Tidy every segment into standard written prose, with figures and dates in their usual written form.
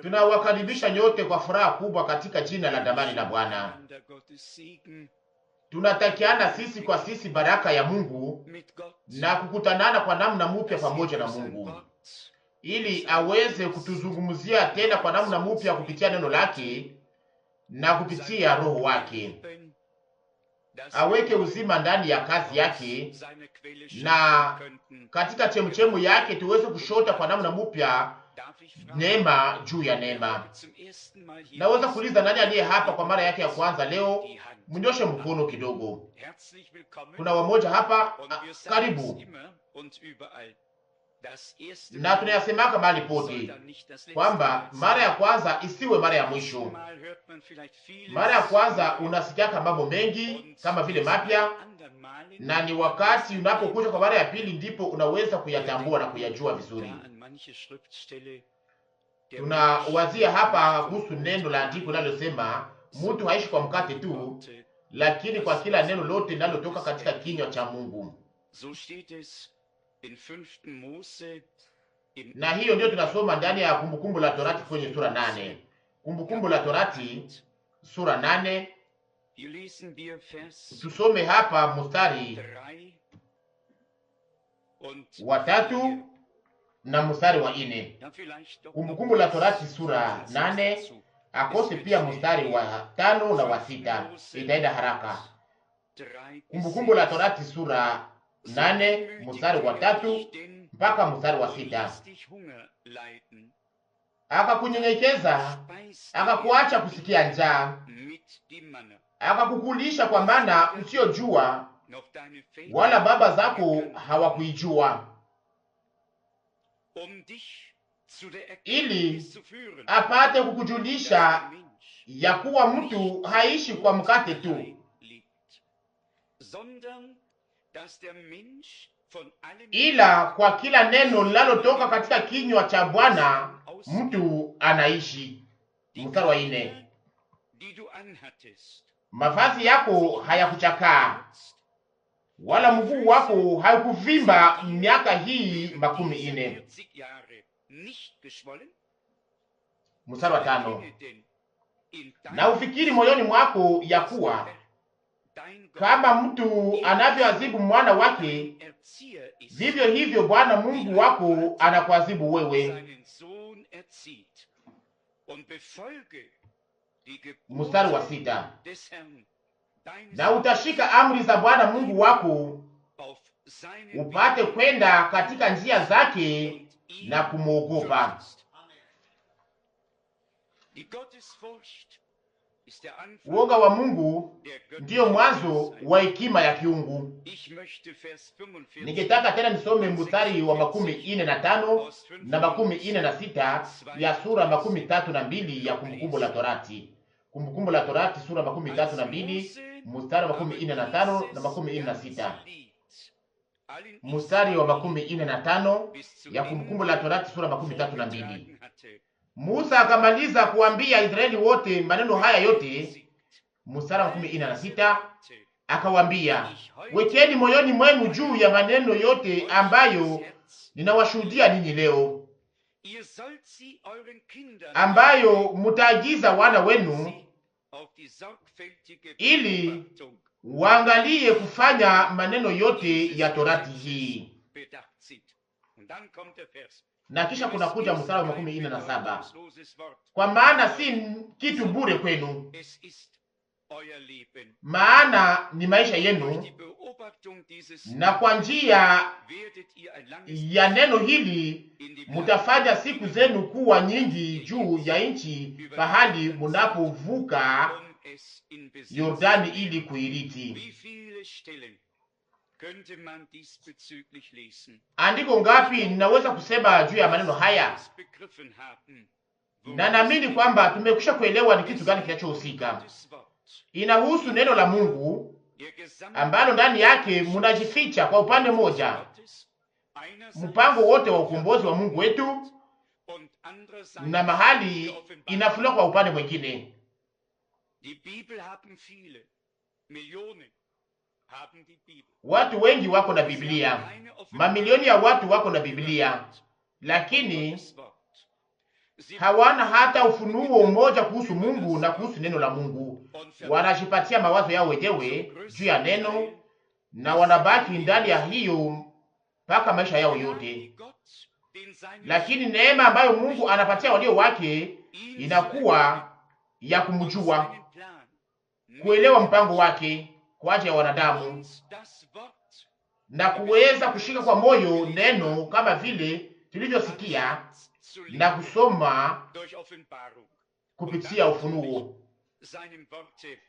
Tunawakaribisha nyote kwa furaha kubwa katika jina la damani la Bwana. Tunatakiana sisi kwa sisi baraka ya Mungu na kukutanana kwa namna mpya pamoja na Mungu, ili aweze kutuzungumzia tena kwa namna mpya kupitia neno lake na kupitia roho wake, aweke uzima ndani ya kazi yake, na katika chemchemu yake tuweze kushota kwa namna mpya neema juu ya neema. Naweza kuuliza nani aliye hapa kwa mara yake ya kwanza leo? Mnyoshe mkono kidogo. Kuna wamoja hapa, karibu. Na tunayasemaka mahali pote kwamba mara ya kwanza isiwe mara ya mwisho. Mara ya kwanza unasikiaka mambo mengi kama vile mapya, na ni wakati unapokuja kwa mara ya pili ndipo unaweza kuyatambua na kuyajua vizuri. Tunawazia hapa kuhusu neno la andiko linalosema mtu haishi kwa mkate tu, lakini kwa kila neno lote linalotoka katika kinywa cha Mungu. Na hiyo ndio tunasoma ndani ya Kumbukumbu la Torati kwenye sura 8. Kumbukumbu la Torati sura 8. Tusome hapa mstari wa 3 na mstari wa 4. Kumbukumbu la Torati sura 8, akose pia mstari wa 5 na wa 6. Itaenda haraka. Kumbukumbu la Torati sura 8 mstari wa 3 mpaka mstari wa 6. Akakunyenyekeza, akakuacha kusikia njaa, akakukulisha kwa mana usiyojua, wala baba zako hawakuijua, ili apate kukujulisha ya kuwa mtu haishi kwa mkate tu, ila kwa kila neno linalotoka katika kinywa cha Bwana mtu anaishi. Mstari wa 4. Mavazi yako hayakuchakaa, wala mguu wako haukuvimba miaka hii 40. Mstari wa 5. Na ufikiri moyoni mwako ya kuwa kama mtu anavyoadhibu mwana wake, vivyo hivyo Bwana Mungu wako anakuadhibu wewe. Mstari wa 6. Na utashika amri za Bwana Mungu wako, upate kwenda katika njia zake na kumwogopa. Uoga wa Mungu ndiyo mwanzo wa hekima ya kiungu. Ningetaka tena nisome mstari wa 45 na 46 ya sura 32 ya Kumbukumbu la Torati. Kumbukumbu la Torati sura 32 mstari wa 45 na 46. Mstari wa 45 ya Kumbukumbu la Torati sura 32. Musa akamaliza kuambia Israeli wote maneno haya yote. Mstari wa 46 akawaambia, wekeni moyoni mwenu juu ya maneno yote ambayo ninawashuhudia ninyi leo, ambayo mutaagiza wana wenu, ili waangalie kufanya maneno yote ya Torati hii. Na kisha kuna kuja mstari wa 47, kwa maana si kitu bure kwenu, maana ni maisha yenu, na kwa njia ya neno hili mutafanya siku zenu kuwa nyingi juu ya nchi, pahali munapovuka Yordani ili kuirithi. Andiko ngapi ninaweza kusema juu ya maneno haya? Na naamini kwamba tumekwisha kuelewa ni kitu gani kinachohusika. Inahusu neno la Mungu ambalo ndani yake munajificha kwa upande moja mpango wote wa ukombozi wa Mungu wetu, na mahali inafunuliwa kwa upande mwingine. Watu wengi wako na Biblia, mamilioni ya watu wako na Biblia, lakini hawana hata ufunuo mmoja kuhusu Mungu na kuhusu neno la Mungu. Wanajipatia mawazo yao wenyewe juu ya neno na wanabaki ndani ya hiyo mpaka maisha yao yote. Lakini neema ambayo Mungu anapatia walio wake inakuwa ya kumjua, kuelewa mpango wake kwa ajili ya wanadamu na kuweza kushika kwa moyo neno kama vile tulivyosikia na kusoma kupitia ufunuo,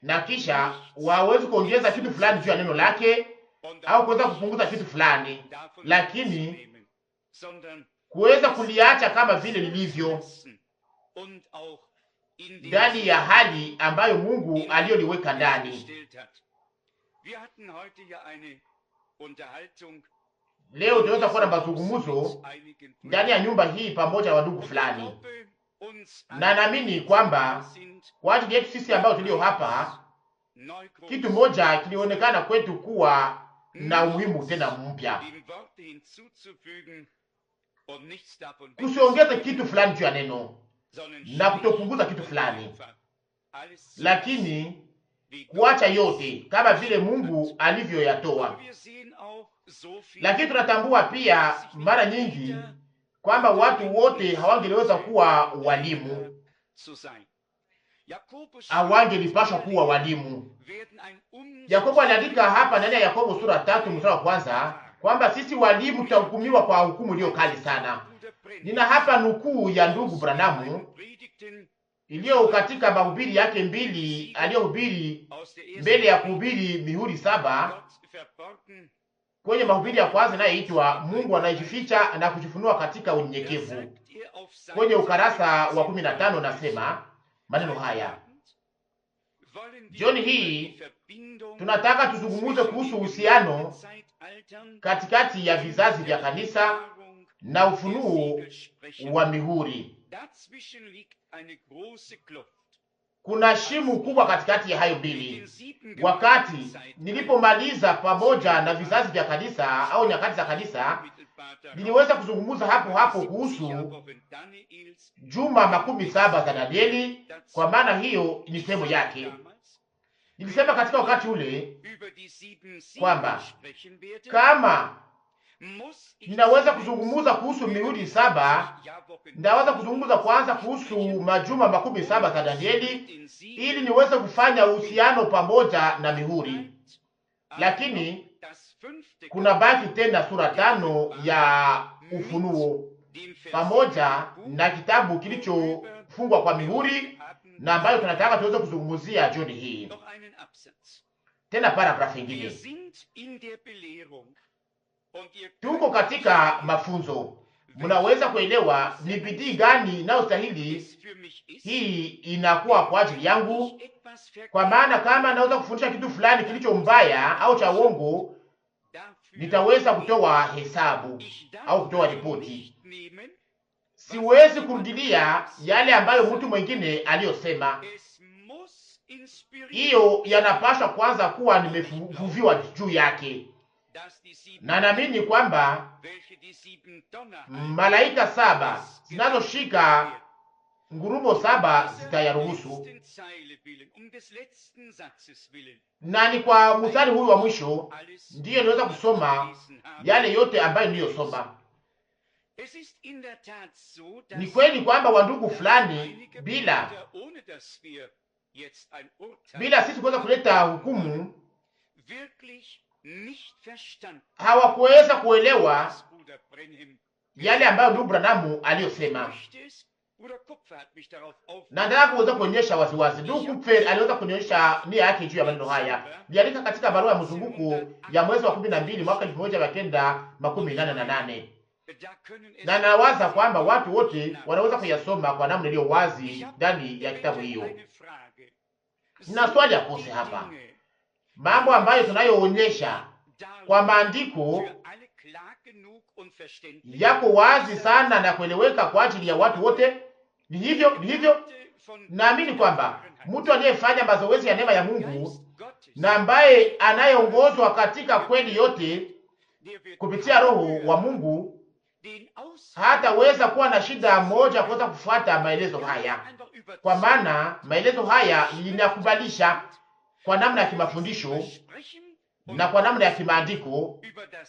na kisha waweze kuongeza kitu fulani juu ya neno lake au kuweza kupunguza kitu fulani, lakini kuweza kuliacha kama vile lilivyo ndani ya hali ambayo Mungu aliyoliweka ndani. Leo tunaweza kuwa na mazungumzo ndani ya nyumba hii pamoja na ndugu fulani, na naamini kwamba kwa ajili yetu sisi ambao tulio hapa, kitu moja kilionekana kwetu kuwa na umuhimu tena mpya, kusiongeza kitu fulani juu ya neno na kutopunguza kitu fulani, lakini kuacha yote kama vile Mungu alivyoyatoa. Lakini tunatambua pia mara nyingi kwamba watu wote hawangeliweza kuwa walimu, hawangelipaswa kuwa walimu. Yakobo aliandika hapa ndani ya Yakobo sura 3 mstari wa kwanza kwamba sisi walimu tutahukumiwa kwa hukumu iliyo kali sana. Nina hapa nukuu ya ndugu Branham iliyo katika mahubiri yake mbili aliyohubiri mbele ya kuhubiri mihuri 7, kwenye mahubiri ya kwanza inayoitwa Mungu anayejificha na kujifunua katika unyenyekevu. Kwenye ukarasa wa 15 nasema maneno haya: jioni hii tunataka tuzungumuze kuhusu uhusiano katikati ya vizazi vya kanisa na ufunuo wa mihuri. Kuna shimo kubwa katikati ya hayo mbili. Wakati nilipomaliza pamoja na vizazi vya kanisa au nyakati za kanisa, niliweza kuzungumza hapo kuhusu juma 17 za Danieli, kwa maana hiyo ni sehemu yake. Nilisema katika wakati ule kwamba kama ninaweza kuzungumza kuhusu mihuri 7, ndaweza kuzungumza kwanza kuhusu majuma 17 za Danieli ili niweze kufanya uhusiano pamoja na mihuri. Lakini kuna baki tena sura 5 ya Ufunuo pamoja na kitabu kilichofungwa kwa mihuri na ambayo tunataka tuweze kuzungumzia jioni hii. Tena paragrafu nyingine. Tuko katika mafunzo. Mnaweza kuelewa ni bidii gani inayostahili hii inakuwa kwa ajili yangu, kwa maana kama naweza kufundisha kitu fulani kilicho mbaya au cha uongo, nitaweza kutoa hesabu au kutoa ripoti. Siwezi kurudilia yale ambayo mtu mwingine aliyosema. Hiyo yanapaswa kwanza kuwa nimevuviwa juu yake. Na naamini kwamba malaika 7 zinazoshika ngurumo 7 zitayaruhusu. Na ni kwa mstari huyu wa mwisho ndiyo niweza kusoma yale yote ambayo niliyosoma. Ni kweli kwamba wandugu fulani bila sisi kuweza kuleta hukumu hawakuweza kuelewa yale ambayo ndugu Branham aliyosema. Na nataka kuweza kuonyesha waziwazi. Ndugu Kupfer aliweza kuonyesha nia yake juu ya maneno haya. Aliandika katika barua ya mzunguko ya mwezi wa 12 mwaka 1988. Na nawaza kwamba watu wote wanaweza kuyasoma kwa namna iliyo wazi ndani ya kitabu hiyo. Nina swali ya kose hapa. Mambo ambayo tunayoonyesha kwa maandiko yako wazi sana na kueleweka kwa ajili ya watu wote. Ni hivyo. Naamini kwamba mtu aliyefanya mazoezi ya neema ya Mungu na ambaye anayeongozwa katika kweli yote kupitia Roho wa Mungu hataweza kuwa na shida moja kuweza kufuata maelezo haya, kwa maana maelezo haya inakubalisha kwa namna ya kimafundisho na kwa namna ya kimaandiko,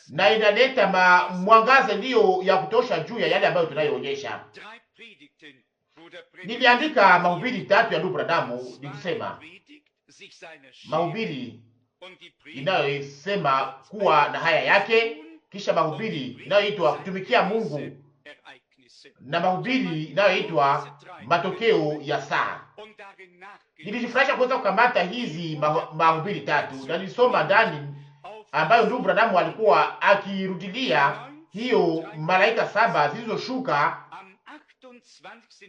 na inaleta mwangaza ndiyo ya kutosha juu ya yale ambayo tunayoonyesha. Niliandika mahubiri 3 ya ndugu Branham nikisema mahubiri inayosema kuwa na haya yake, kisha mahubiri inayoitwa kutumikia Mungu, na mahubiri inayoitwa matokeo ya saa. Nilijifurahisha kuweza kukamata hizi mahubiri 3 na nilisoma ndani ambayo ndugu Branham alikuwa akirudilia hiyo malaika 7 zilizoshuka,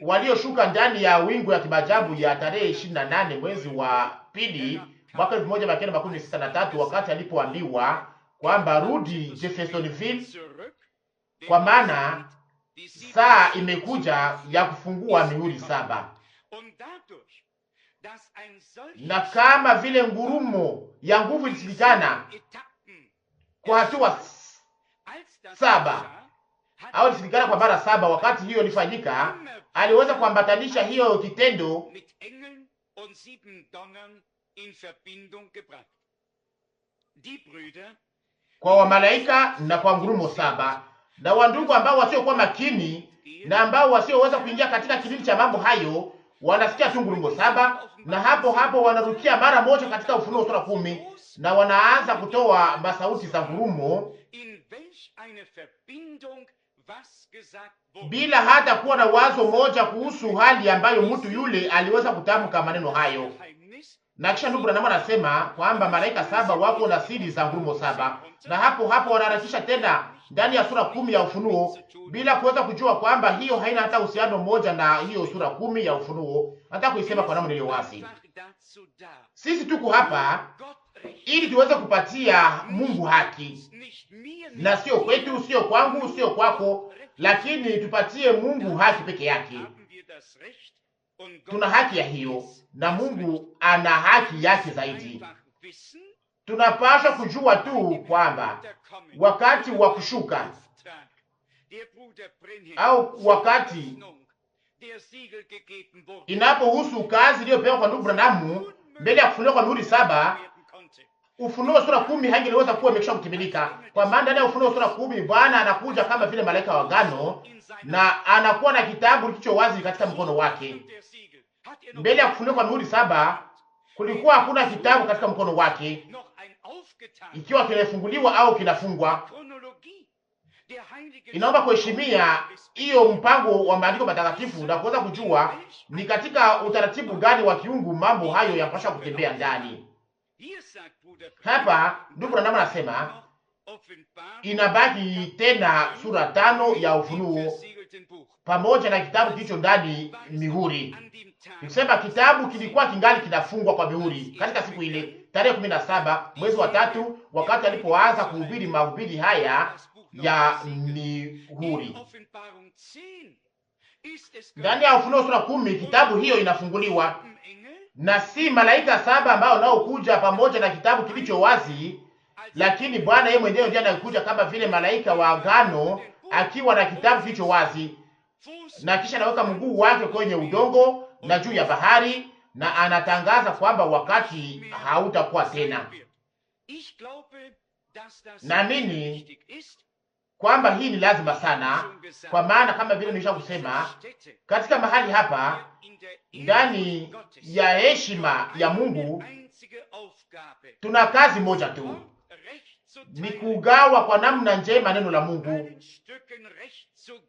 walioshuka ndani ya wingu ya kimajabu ya tarehe 28 mwezi wa pili mwaka 1963, wakati alipoambiwa kwamba rudi Jeffersonville, kwa maana saa imekuja ya kufungua mihuri 7. Na kama vile ngurumo ya nguvu ilisilikana kwa hatua 7 au ilisilikana kwa mara 7, wakati hiyo ilifanyika, aliweza kuambatanisha hiyo kitendo kwa wamalaika na kwa ngurumo 7. Na wandugu ambao wasiokuwa makini na ambao wasioweza kuingia katika kilindi cha mambo hayo wanasikia tu ngurumo 7, na hapo wanarukia mara moja katika Ufunuo sura 10 na wanaanza kutoa masauti za ngurumo bila hata kuwa na wazo moja kuhusu hali ambayo mtu yule aliweza kutamka maneno hayo. Na kisha ndugu Branham anasema kwamba malaika 7 wako na siri za ngurumo 7, na hapo wanaharakisha tena ndani ya sura 10 ya Ufunuo bila kuweza kujua kwamba hiyo haina hata uhusiano mmoja na hiyo sura 10 ya Ufunuo. Nataka kuisema kwa namna iliyo wazi. Sisi tuko hapa ili tuweze kupatia Mungu haki, na sio kwetu, sio kwangu, sio kwako, lakini tupatie Mungu haki peke yake. Tuna haki ya hiyo, na Mungu ana haki yake zaidi. Tunapaswa kujua tu kwamba wakati wa kushuka au wakati inapohusu kazi iliyopewa kwa ndugu Branham mbele ya kufunuliwa kwa mihuri 7, Ufunuo sura 10 haingeweza kuwa imekwisha kutimilika, kwa maana ndani ya Ufunuo sura 10 Bwana anakuja kama vile malaika wa agano, na anakuwa na kitabu kilicho wazi katika mkono wake. Mbele ya kufunuliwa kwa mihuri 7 kulikuwa hakuna kitabu katika mkono wake, ikiwa kimefunguliwa au kinafungwa. Inaomba kuheshimia hiyo mpango wa maandiko matakatifu na kuweza kujua ni katika utaratibu gani wa kiungu mambo hayo yanapaswa kutembea ndani. Hapa ndugu Branham anasema inabaki tena sura 5 ya Ufunuo pamoja na kitabu kilicho ndani mihuri. Nikisema kitabu kilikuwa kingali kinafungwa kwa mihuri katika siku ile tarehe 17 mwezi wa 3, wakati alipoanza kuhubiri mahubiri haya ya mihuri. Ndani ya Ufunuo sura 10 kitabu hiyo inafunguliwa, na si malaika 7 ambao nao kuja pamoja na kitabu kilicho wazi, lakini Bwana yeye mwenyewe ndiye anakuja kama vile malaika wa agano akiwa na kitabu kilicho wazi, na kisha anaweka mguu wake kwenye udongo na juu ya bahari, na anatangaza kwamba wakati hautakuwa tena. Naamini kwamba hii ni lazima sana, kwa maana kama vile nimesha kusema, katika mahali hapa ndani ya heshima ya Mungu tuna kazi moja tu, ni kugawa kwa namna njema neno la Mungu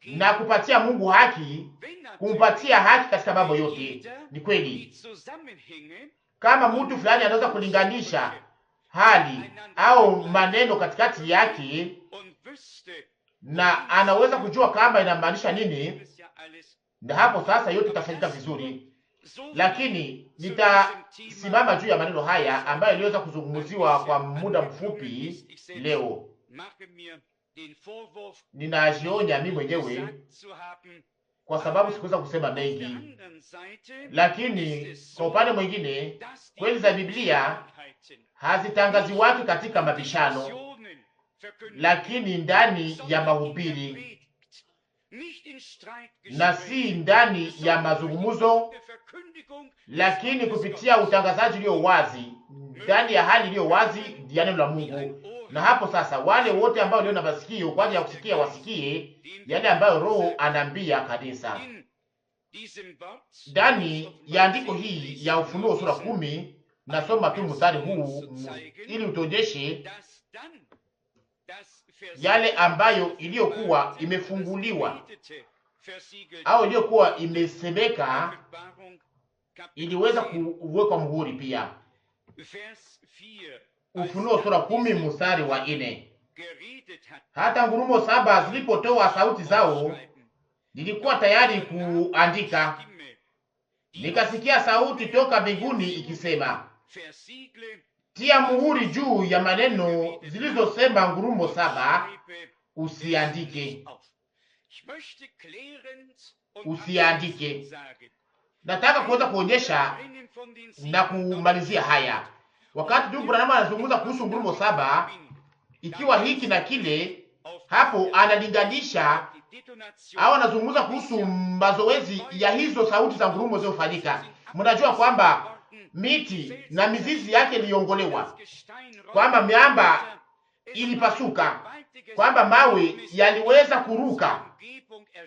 na kupatia Mungu haki, kumpatia haki katika mambo yote. Ni kweli kama mtu fulani anaweza kulinganisha hali au maneno katikati yake na anaweza kujua kama inamaanisha nini, na hapo sasa yote itafanyika vizuri. Lakini nitasimama juu ya maneno haya ambayo iliweza kuzungumziwa kwa muda mfupi leo. Ninajionya mimi mwenyewe kwa sababu sikuweza kusema mengi. Lakini kwa upande mwingine, kweli za Biblia hazitangaziwaki katika mabishano, lakini ndani ya mahubiri, na si ndani ya mazungumzo, lakini kupitia utangazaji ulio wazi, ndani ya hali iliyo wazi ya neno la Mungu. Na hapo sasa, wale wote ambao leo na masikio kwa ajili ya kusikia wasikie yale ambayo Roho anaambia kanisa. Ndani ya andiko hii ya Ufunuo sura 10, nasoma tu mstari huu ili utuonyeshe yale ambayo iliyokuwa imefunguliwa au iliyokuwa imesemeka iliweza kuwekwa muhuri pia. Ufunuo sura 10 mstari wa 4. Hata ngurumo 7 zilipotoa sauti zao, nilikuwa tayari kuandika. Nikasikia sauti toka mbinguni ikisema, tia muhuri juu ya maneno zilizosema ngurumo 7, usiandike. Usiandike. Nataka kuweza kuonyesha na kumalizia haya. Wakati ndugu Branham anazungumza kuhusu ngurumo 7, ikiwa hiki na kile, hapo analinganisha au anazungumza kuhusu mazoezi ya hizo sauti za ngurumo zilizofanyika. Mnajua kwamba miti na mizizi yake iliongolewa, kwamba miamba ilipasuka, kwamba mawe yaliweza kuruka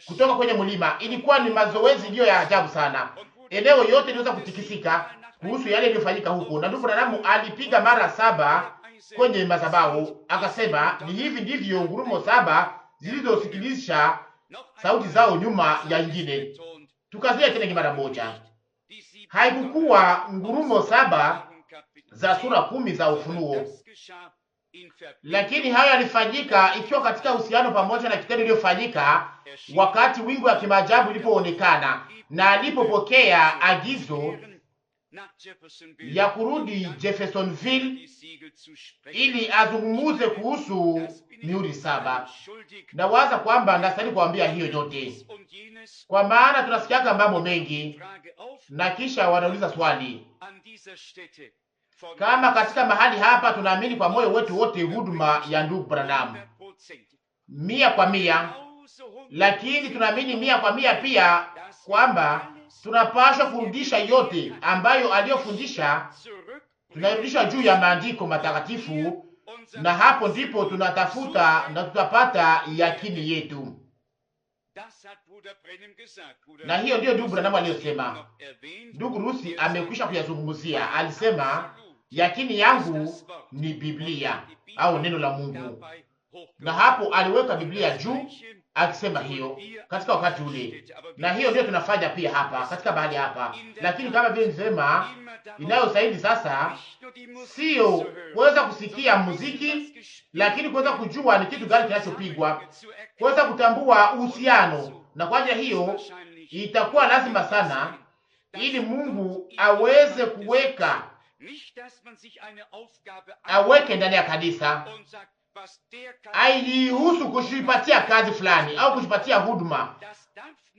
kutoka kwenye mlima. Ilikuwa ni mazoezi iliyo ya ajabu sana. Eneo yote iliweza kutikisika kuhusu yale yaliyofanyika huko. Na ndugu Branham alipiga mara 7 kwenye madhabahu, akasema ni hivi ndivyo ngurumo 7 zilizosikilisha sauti zao nyuma ya ingine. Tukazia tena mara moja. Haikukuwa ngurumo 7 za sura 10 za Ufunuo, lakini hayo yalifanyika ikiwa katika uhusiano pamoja na kitendo iliyofanyika wakati wingu ya kimaajabu ilipoonekana na alipopokea agizo ya kurudi Jeffersonville ili azungumuze kuhusu mihuri 7. Na waza kwamba nastahili kuambia hiyo yote, kwa maana tunasikiaga mambo mengi, na kisha wanauliza swali kama katika mahali hapa tunaamini kwa moyo wetu wote huduma ya ndugu Branham 100%, lakini tunaamini 100% pia kwamba tunapaswa kurudisha yote ambayo aliyofundisha, tunarudisha juu ya maandiko matakatifu, na hapo ndipo tunatafuta na tutapata yakini yetu. Na hiyo ndiyo ndugu Branham aliyosema. Ndugu Rusi amekwisha kuyazungumzia, alisema yakini yangu ni Biblia au neno la Mungu, na hapo aliweka Biblia juu akisema hiyo katika wakati ule, na hiyo ndio tunafanya pia hapa katika bahali hapa. Lakini kama vile nisema, inayosaidi sasa sio kuweza kusikia muziki, lakini kuweza kujua ni kitu gani kinachopigwa, kuweza kutambua uhusiano. Na kwa ajili hiyo itakuwa lazima sana ili Mungu aweze aweke ndani ya kanisa, aihusu kujipatia kazi fulani au kujipatia huduma.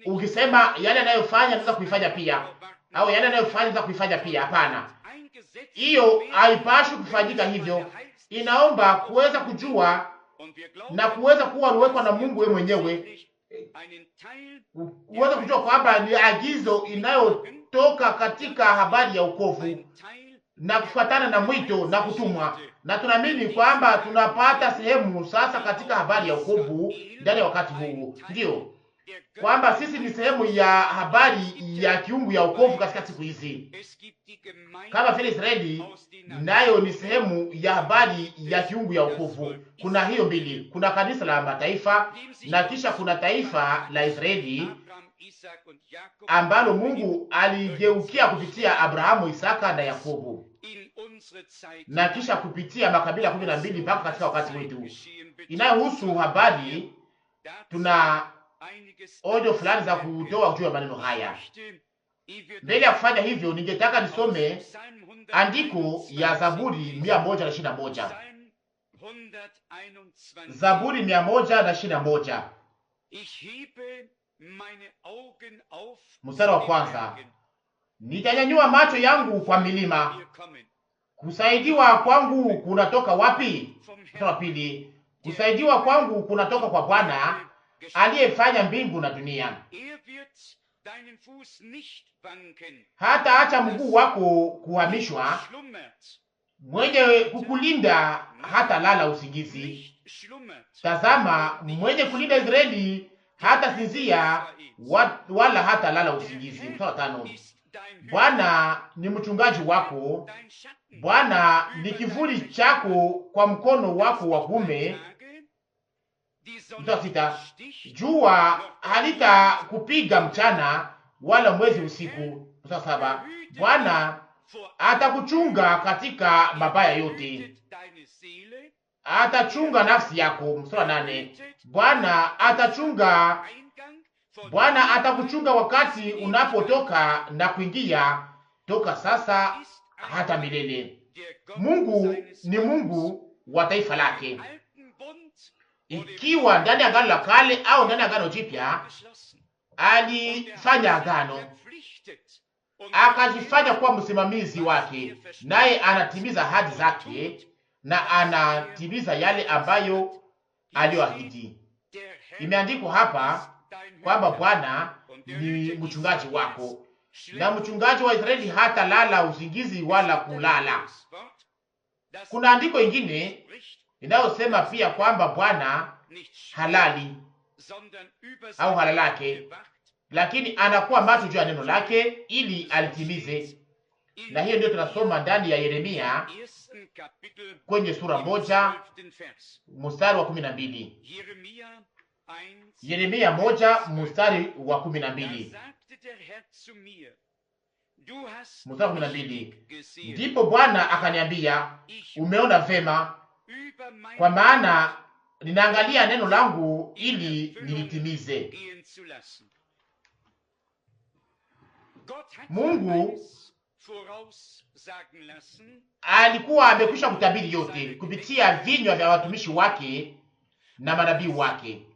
Ukisema yale anayofanya naweza kuifanya pia, au yale anayofanya naweza kuifanya pia, hapana. Hiyo haipashi kufanyika hivyo. Inaomba kuweza kujua na kuweza kuwa aliwekwa na Mungu yeye mwenyewe, kuweza kujua kwamba ni agizo inayotoka katika habari ya wokovu na kufuatana na mwito na kutumwa. Na tunaamini kwamba tunapata sehemu sasa katika habari ya wokovu ndani ya wakati huu, ndio kwamba sisi ni sehemu ya habari ya kiungu ya wokovu katika siku hizi, kama vile Israeli nayo ni sehemu ya habari ya kiungu ya wokovu. Kuna hiyo mbili, kuna kanisa la mataifa na kisha kuna taifa la Israeli ambalo Mungu aligeukia kupitia Abrahamu, Isaka na Yakobo, na kisha kupitia makabila 12 mpaka katika wakati wetu. Inayohusu habari, tuna audio fulani za kutoa juu ya maneno haya. Mbele ya kufanya hivyo, ningetaka nisome andiko ya Zaburi 121. Zaburi 121. Mstari wa kwanza, nitanyanyua macho yangu kwa milima, kusaidiwa kwangu kunatoka wapi? Mstari wa pili, kusaidiwa kwangu kunatoka kwa Bwana aliyefanya mbingu na dunia. Hata acha mguu wako kuhamishwa, mwenye kukulinda hata lala usingizi. Tazama, mwenye kulinda Israeli hata sinzia wala hata lala usingizi. Mstari tano, Bwana ni mchungaji wako, Bwana ni kivuli chako kwa mkono wako wa kuume. Mstari sita, jua halitakupiga mchana wala mwezi usiku. Mstari saba, Bwana atakuchunga katika mabaya yote, atachunga nafsi yako. Mstari nane, Bwana atakuchunga wakati unapotoka na kuingia, toka sasa hata milele. Mungu ni Mungu wa taifa lake, ikiwa ndani ya Agano la Kale au ndani ya Agano Jipya. Alifanya agano, akajifanya kuwa msimamizi wake, naye anatimiza ahadi zake na anatimiza yale ambayo aliyoahidi. Imeandikwa hapa kwamba Bwana ni mchungaji wako, na mchungaji wa Israeli hata lala usingizi wala kulala. Kuna andiko ingine inayosema pia kwamba Bwana halali au halalake, lakini anakuwa macho juu ya neno lake ili alitimize. Na hiyo ndio tunasoma ndani ya Yeremia kwenye sura 1 mstari wa 12. Yeremia 1 mstari wa 12. Mstari wa 12. Ndipo Bwana akaniambia, umeona vema, kwa maana ninaangalia neno langu ili nilitimize. Mungu alikuwa amekwisha kutabiri yote kupitia vinywa vya watumishi wake na manabii wake.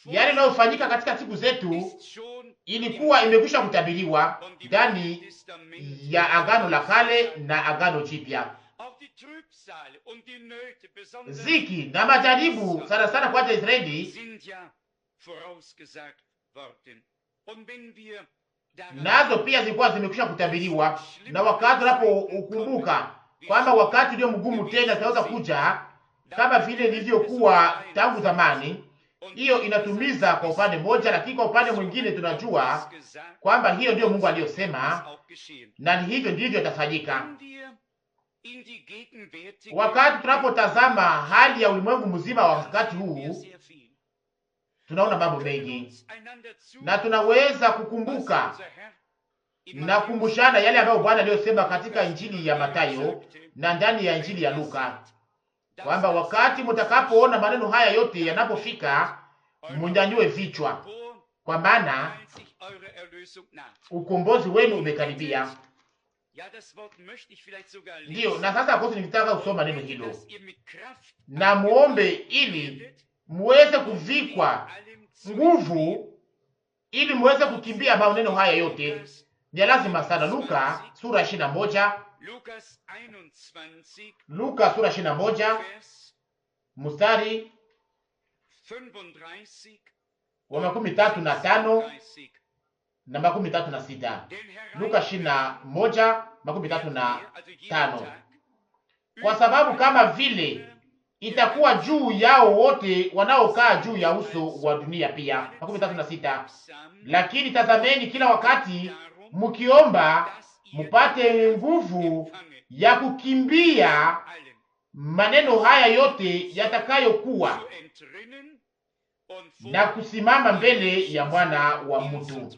Yale yanayofanyika katika siku zetu ilikuwa imekwisha kutabiriwa ndani ya Agano la Kale na Agano Jipya. Ziki na majaribu sana sana kwa Israeli nazo pia zilikuwa zimekwisha kutabiriwa. Na wakati unapokumbuka kwamba wakati ndio mgumu tena utaweza kuja kama vile ilivyokuwa tangu zamani, hiyo inatumiza kwa upande mmoja, lakini kwa upande mwingine tunajua kwamba hiyo ndio Mungu aliyosema, na hivyo ndivyo itafanyika. Wakati tunapotazama hali ya ulimwengu mzima wa wakati huu, tunaona mambo mengi na tunaweza kukumbuka na kumbushana yale ambayo Bwana aliyosema katika Injili ya Mathayo na ndani ya Injili ya Luka, kwamba wakati mtakapoona maneno haya yote yanapofika, mnyanyue vichwa, kwa maana ukombozi wenu umekaribia. Ndiyo, na sasa kosi nitaka kusoma neno hilo, na muombe ili muweze kuvikwa nguvu, ili muweze kukimbia maneno haya yote. Ni lazima sana. Luka sura 21, Luka sura 21 mstari wa 35 na 36. Luka 21:35. Kwa sababu kama vile itakuwa juu yao wote wanaokaa juu ya uso wa dunia pia. 36. Lakini tazameni kila wakati mkiomba, mupate nguvu ya kukimbia maneno haya yote yatakayokuwa na kusimama mbele ya Mwana wa Mtu.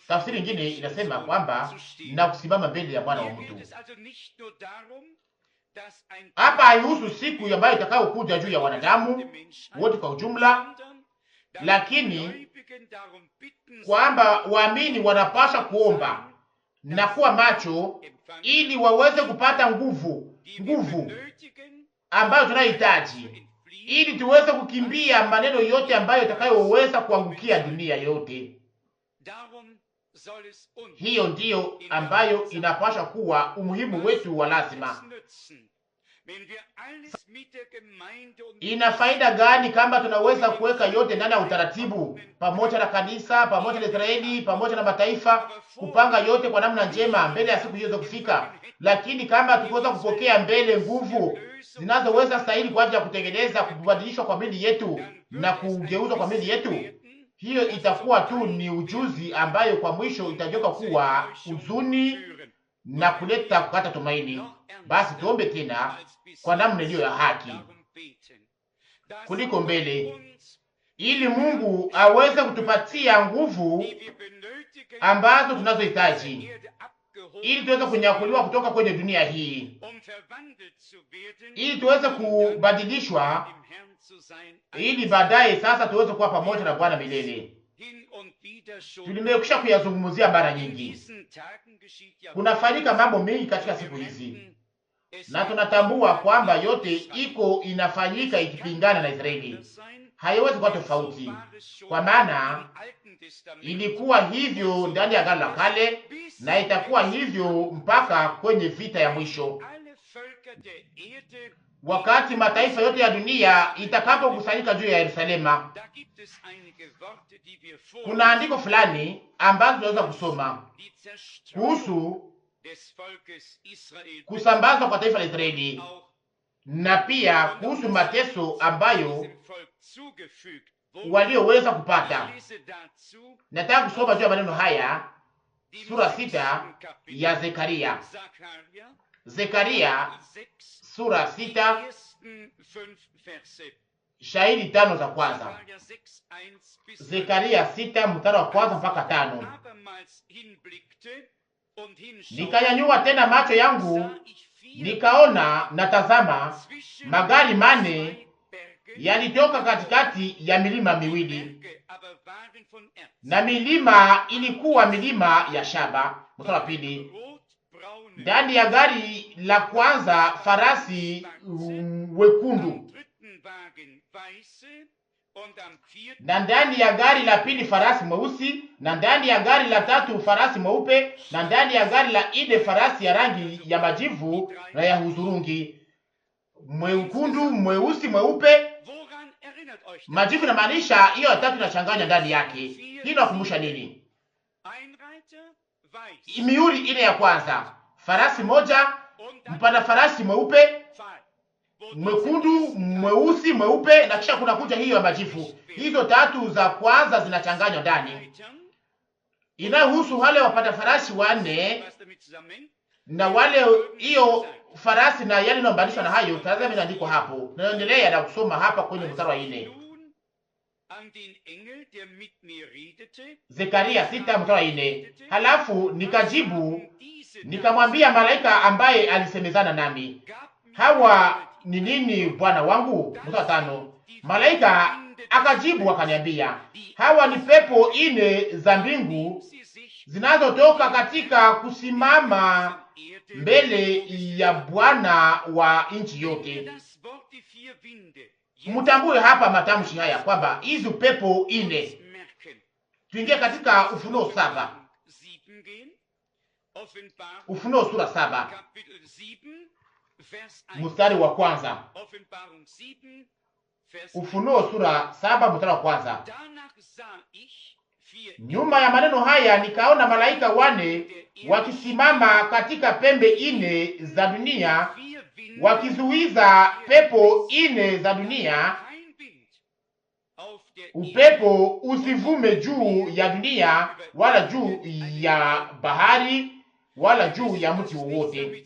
Tafsiri nyingine inasema kwamba na kusimama mbele ya Mwana wa Mtu. Hapa haihusu siku ambayo itakayokuja juu ya wanadamu wote kwa ujumla, lakini kwamba waamini wanapaswa kuomba na kuwa macho ili waweze kupata nguvu ambayo tunahitaji ili tuweze kukimbia maneno yote ambayo itakayoweza kuangukia dunia yote. Hiyo ndiyo ambayo inapasha kuwa umuhimu wetu wa lazima. Ina faida gani kama tunaweza kuweka yote ndani ya utaratibu, pamoja na kanisa, pamoja na Israeli, pamoja na mataifa, kupanga yote kwa namna njema mbele ya siku hiyo kufika, lakini kama tukiweza kupokea mbele nguvu zinazoweza stahili kwa ajili ya kutengeneza kubadilishwa kwa mili yetu na kugeuzwa kwa mili yetu, hiyo itakuwa tu ni ujuzi ambayo kwa mwisho itageuka kuwa huzuni na kuleta kukata tumaini. Basi tuombe tena kwa namna iliyo ya haki kuliko mbele, ili Mungu aweze kutupatia nguvu ambazo tunazohitaji ili tuweze kunyakuliwa kutoka kwenye dunia hii, ili tuweze kubadilishwa, ili baadaye sasa tuweze kuwa pamoja na Bwana milele. Tulimekwisha kuyazungumzia mara nyingi. Kunafanyika mambo mengi katika siku hizi, na tunatambua kwamba yote iko inafanyika ikipingana na Israeli. Haiwezi kuwa tofauti, kwa maana ilikuwa hivyo ndani ya Agano la Kale na itakuwa hivyo mpaka kwenye vita ya mwisho, wakati mataifa yote ya dunia itakapokusanyika juu ya Yerusalema. Kuna andiko fulani ambazo tunaweza kusoma kuhusu kusambazwa kwa taifa la Israeli na pia kuhusu mateso ambayo walioweza kupata. Nataka kusoma juu ya maneno haya sura 6 ya Zekaria. Zekaria sura 6 shairi 5 za kwanza. Zekaria 6 mstari wa kwanza mpaka 5. Nikanyanyua tena macho yangu nikaona, na tazama, magari mane yalitoka katikati ya milima miwili, na milima ilikuwa milima ya shaba. Mstari wa pili. Ndani ya gari la kwanza farasi wekundu, na ndani ya gari la pili farasi mweusi, na ndani ya gari la tatu farasi mweupe, na ndani ya gari la ine farasi ya rangi ya majivu na ya hudhurungi. Mwekundu, mweusi, mweupe, majivu. Na maanisha hiyo ya tatu inachanganya ndani yake. Hii inakumbusha nini? Mihuri ile ya kwanza, farasi moja, mpanda farasi mweupe, mwekundu, mweusi, mweupe, na kisha kuna kuja hiyo ya majivu. Hizo tatu za kwanza zinachanganywa ndani. Inahusu wale wapanda farasi wanne na wale hiyo farasi na yale inayoambanishwa na hayo. Tazama inaandikwa hapo. Naendelea na kusoma hapa kwenye mstari wa 4. Zekaria 6 mstari wa 4. Halafu nikajibu nikamwambia malaika ambaye alisemezana nami, hawa ni nini bwana wangu? Mstari wa 5. Malaika akajibu akaniambia, hawa ni pepo ine za mbingu zinazotoka katika kusimama mbele ya Bwana wa nchi yote. Mutambue hapa matamshi haya kwamba hizo pepo ine. Tuingie katika Ufunuo 7. Ufunuo sura 7 mstari wa kwanza. Ufunuo sura 7 mstari wa kwanza. Nyuma ya maneno haya nikaona malaika wane wakisimama katika pembe ine za dunia, wakizuiza pepo ine za dunia, upepo usivume juu ya dunia, wala juu ya bahari, wala juu ya mti wowote.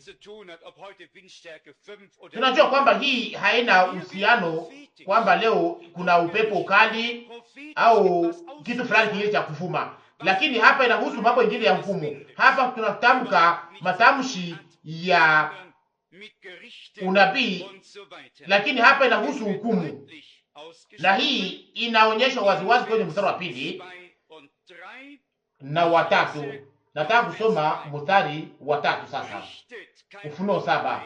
Tunajua kwamba hii haina uhusiano kwamba leo kuna upepo kali au kitu fulani kile cha kuvuma, lakini hapa inahusu mambo mengine ya hukumu. Hapa tunatamka matamshi ya unabii, lakini hapa inahusu hukumu, na hii inaonyeshwa waziwazi kwenye mstari wa 2 na wa 3. Nataka kusoma mstari wa 3 sasa. Ufunuo 7.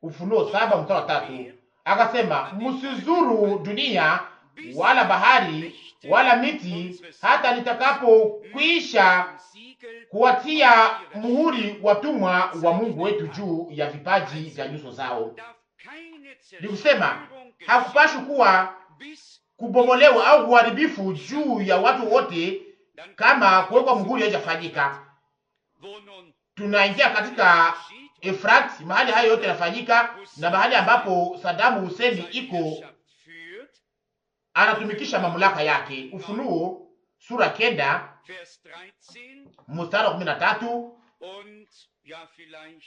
Ufunuo 7 mstari wa 3. akasema, msizuru dunia wala bahari wala miti hata nitakapokwisha kuwatia muhuri watumwa wa Mungu wetu juu ya vipaji vya nyuso zao. Ni kusema hakupashi kuwa kubomolewa au uharibifu juu ya watu wote kama kuwekwa muhuri haijafanyika. Tunaingia katika Efrat, mahali hayo yote yanafanyika, na mahali ambapo Saddam Hussein iko anatumikisha mamlaka yake. Ufunuo sura 9 mstari wa 13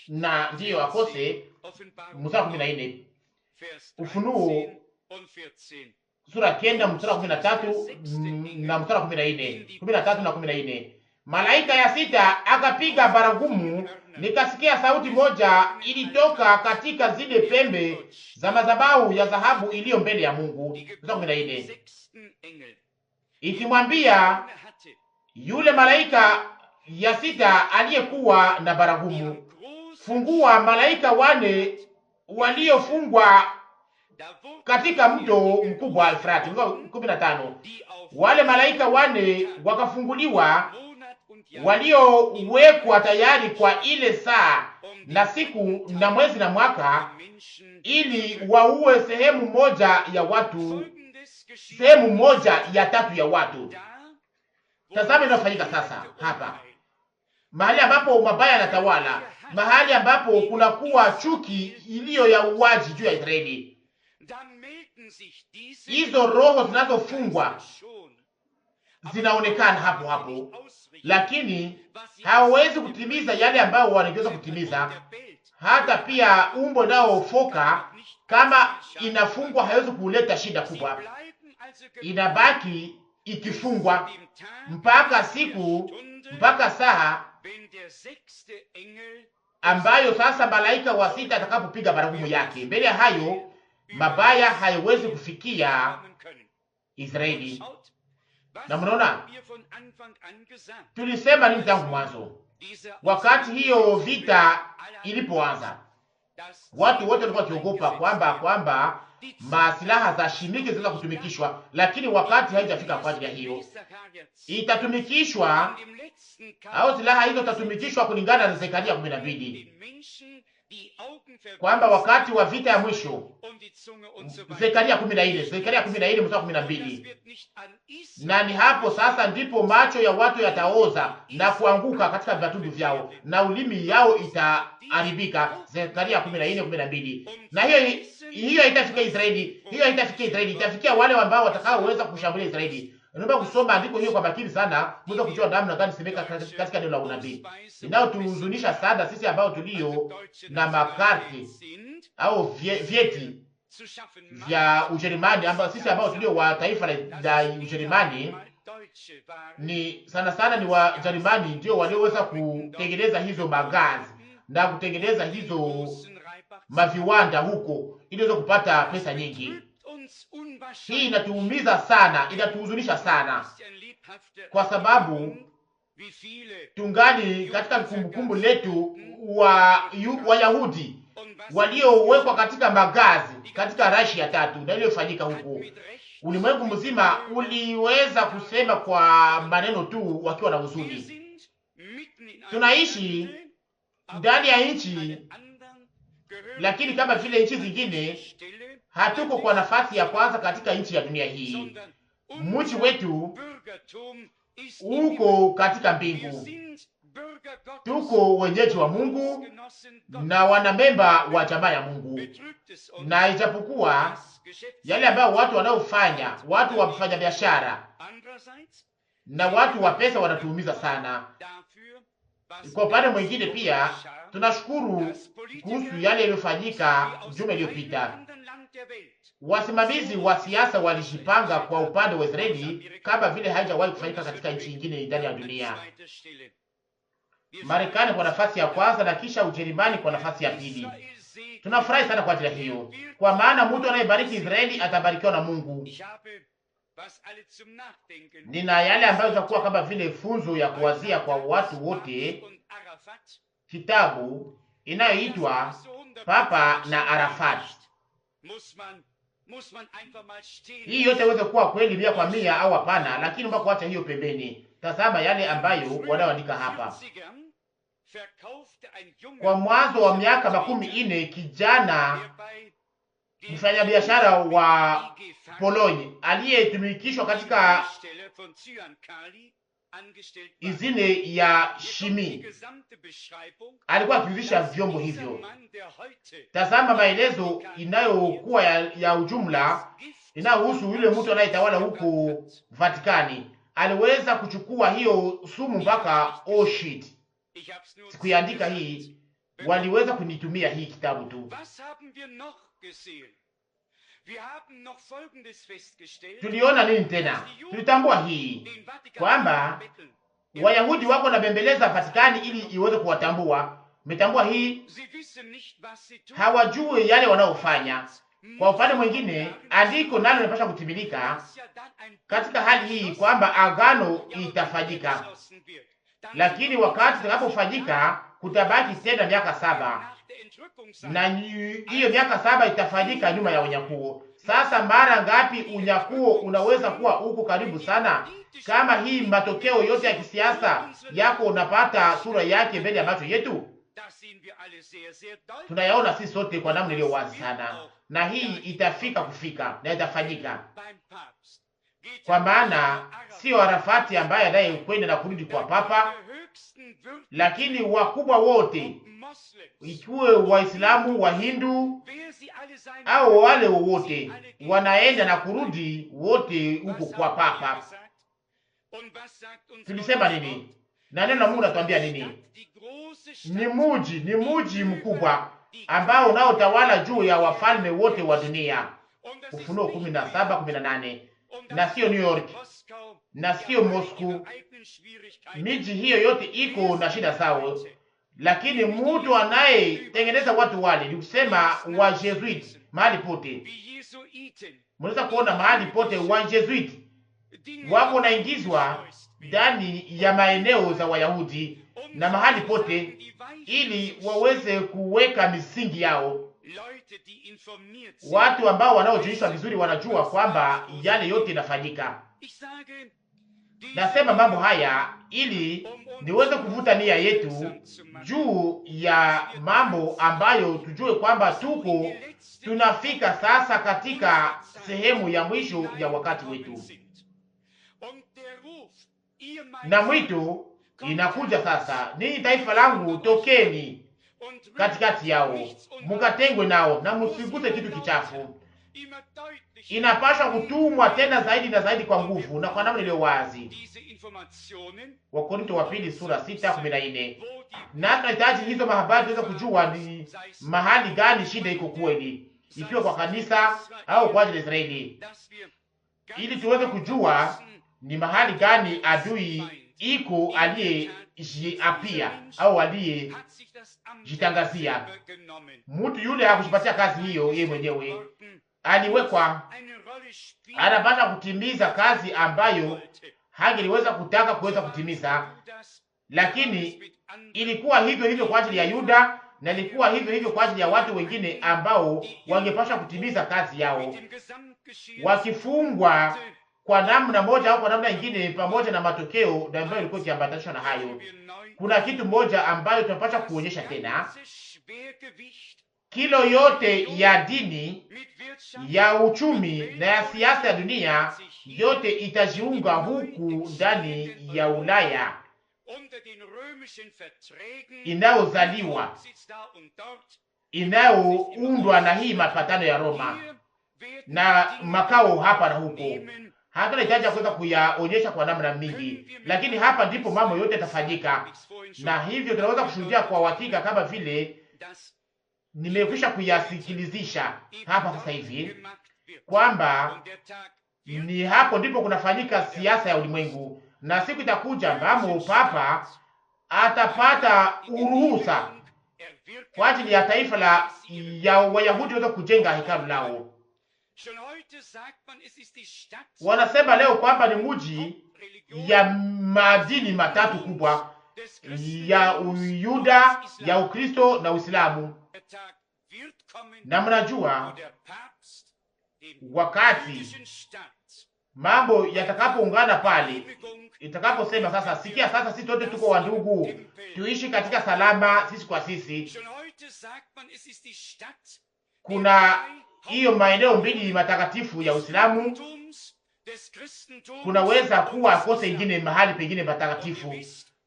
na ndiyo akose mstari wa 14. Ufunuo sura 9 mstari wa 13 na mstari wa 14, 13 na 14. Malaika ya sita akapiga baragumu, nikasikia sauti moja ilitoka katika zile pembe za madhabahu ya dhahabu iliyo mbele ya Mungu, ikimwambia yule malaika ya sita aliyekuwa na baragumu, fungua malaika wane waliofungwa katika mto mkubwa wa Efrati. 15. Wale malaika wane wakafunguliwa, waliowekwa tayari kwa ile saa na siku na mwezi na mwaka, ili waue sehemu moja ya watu, sehemu moja ya tatu ya watu. Tazama inafanyika sasa hapa, mahali ambapo mabaya yanatawala, mahali ambapo kunakuwa chuki iliyo ya uwaji juu ya Israeli. Hizo roho zinazofungwa zinaonekana hapo hapo, lakini hawawezi kutimiza yale ambayo wanaweza kutimiza. Hata pia umbo nao foka kama inafungwa haiwezi kuleta shida kubwa, inabaki ikifungwa mpaka siku, mpaka saa ambayo sasa malaika wa sita atakapopiga baragumu yake. Mbele ya hayo mabaya haiwezi kufikia Israeli. Na mnaona tulisema nini tangu mwanzo? Wakati hiyo vita ilipoanza, watu wote walikuwa wakiogopa kwamba masilaha za shimiki zinaweza kutumikishwa, lakini wakati haijafika kwa ajili ya hiyo. Itatumikishwa au silaha hizo zitatumikishwa kulingana na Zekaria 12, kwamba wakati wa vita ya mwisho, Zekaria 14 mstari 12. Na ni hapo sasa ndipo macho ya watu yataoza na kuanguka katika vitundu vyao na ulimi yao itaharibika. Zekaria 14:12. Na hiyo haitafika Israeli, itafikia wale ambao watakaoweza kushambulia Israeli. Naomba kusoma andiko hiyo kwa makini sana, mweze kujua namna gani semeka katika neno la unabii. Inayotuhuzunisha sana sisi ambao tulio na makarti au vyeti vya Ujerumani, ambao sisi ambao tulio wa taifa la Ujerumani, ni sana sana ni wa Jerumani ndio walioweza kutengeneza hizo magazi na kutengeneza hizo maviwanda huko ili waweze kupata pesa nyingi. Hii inatuumiza sana, inatuhuzunisha sana, kwa sababu tungali katika kumbukumbu letu wa Yahudi waliowekwa katika magazi katika Russia 3 na iliyofanyika huko. Ulimwengu mzima uliweza kusema kwa maneno tu wakiwa na huzuni. Tunaishi ndani ya nchi, lakini kama vile nchi zingine hatuko kwa nafasi ya kwanza katika nchi ya dunia hii. Mji wetu uko katika mbingu. Tuko wenyeji wa Mungu na wanamemba wa jamaa ya Mungu. Na ijapokuwa yale ambayo watu wanaofanya, watu wafanya biashara na watu wa pesa wanatuumiza sana, kwa upande mwingine pia tunashukuru kuhusu yale yaliyofanyika juma iliyopita. Wasimamizi wa siasa walijipanga kwa upande wa Israeli kama vile haijawahi kufanyika katika nchi nyingine ndani ya dunia. Marekani kwa nafasi ya kwanza na kisha Ujerumani kwa nafasi ya pili. Tunafurahi sana kwa ajili ya hiyo, kwa maana mtu anayebariki Israeli atabarikiwa na Mungu. Nina yale ambayo itakuwa kama vile funzo ya kuwazia kwa watu wote, kitabu inayoitwa Papa na Arafat. Hii yote iweze kuwa kweli 100% au hapana, lakini mbona kuacha hiyo pembeni. Tazama yale ambayo wanaoandika hapa. Kwa mwanzo wa miaka 40, kijana mfanyabiashara wa Polonye aliyetumikishwa katika izine ya shimi alikuwa akiuzisha vyombo hivyo. Tazama maelezo inayokuwa ya ujumla inayohusu yule mtu anayetawala huko Vatikani. Aliweza kuchukua hiyo sumu mpaka Auschwitz. Sikuiandika hii, waliweza kunitumia hii kitabu tu. Tuliona nini tena? Tulitambua hii kwamba Wayahudi wako na bembeleza Vatikani ili iweze kuwatambua. Umetambua hii? Hawajui yale wanaofanya. Kwa upande mwingine, andiko nalo linapaswa kutimilika katika hali hii kwamba agano itafanyika. Lakini wakati itakapofanyika kutabaki tena miaka 7. Na hiyo miaka 7 itafanyika nyuma ya unyakuo. Sasa mara ngapi unyakuo unaweza kuwa huko karibu sana? Kama hii matokeo yote ya kisiasa yako unapata sura yake mbele ya macho yetu, tunayaona sisi sote kwa namna iliyo wazi sana, na hii kufika na itafanyika. Kwa maana sio Arafati ambaye anayekwenda na kurudi kwa papa, lakini wakubwa wote, ikiwe Waislamu, Wahindu au wale wote, wanaenda na kurudi wote huko kwa papa. Tulisema nini? Na neno la Mungu natuambia nini? Ni muji mkubwa ambao unaotawala juu ya wafalme wote wa dunia. Ufunuo 17:18. Na sio New York, na sio Moscow. Miji hiyo yote iko na shida sawa, lakini mtu anayetengeneza watu wale ni kusema wa Jesuit mahali pote. Mnaweza kuona mahali pote wa Jesuit wako naingizwa ndani ya maeneo za Wayahudi na mahali pote, ili waweze kuweka misingi yao. Watu ambao wanaojulishwa vizuri wanajua kwamba yale yote inafanyika. Nasema mambo haya ili niweze kuvuta nia yetu juu ya mambo ambayo tujue kwamba tunafika sasa katika sehemu ya mwisho ya wakati wetu, na mwito inakuja sasa: ninyi taifa langu, tokeni katikati yao, mukatengwe nao na msiguse kitu kichafu. Inapaswa kutumwa tena zaidi na zaidi kwa nguvu na kwa namna iliyo wazi. Wakorintho wa pili sura 6:14. Na tunahitaji hizo mahabari tuweze kujua ni mahali gani shida iko kweli, ikiwa kwa kanisa au kwa ajili ya Israeli, ili tuweze kujua ni mahali gani adui iko aliyejiapia au aliyejitangazia. Mtu yule hakujipatia kazi hiyo yeye mwenyewe, aliwekwa, anapaswa kutimiza kazi ambayo hangeliweza kutaka kuweza kutimiza. Lakini ilikuwa hivyo hivyo kwa ajili ya Yuda, na ilikuwa hivyo hivyo kwa ajili ya watu wengine ambao wangepaswa kutimiza kazi yao, wakifungwa kwa namna moja au kwa namna nyingine, pamoja na matokeo ambayo ilikuwa ikiambatanishwa na hayo. Kuna kitu moja ambayo tunapaswa kuonyesha tena: kilo yote ya dini, ya uchumi na ya siasa ya dunia yote itajiunga huku ndani ya Ulaya inayozaliwa, inayoundwa na hii mapatano ya Roma na makao hapa na huko. Hatuna hitaji ya kuweza kuyaonyesha kwa namna mingi, lakini hapa ndipo mambo yote yatafanyika, na hivyo tunaweza kushuhudia kwa uhakika kama vile nimekwisha kuyasikilizisha hapa sasa hivi kwamba ni hapo ndipo kunafanyika siasa ya ulimwengu, na siku itakuja ambamo papa atapata uruhusa kwa ajili ya taifa ya Wayahudi waweze kujenga hekalu lao. Wanasema leo kwamba ni mji ya madini matatu kubwa, ya Uyuda, ya Ukristo na Uislamu. Na mnajua wakati mambo yatakapoungana pale, itakaposema sasa, sikia sasa, sisi wote tuko wandugu, tuishi katika salama sisi kwa sisi. Kuna hiyo maeneo mbili matakatifu ya Uislamu, kunaweza kuwa kose ingine mahali pengine patakatifu.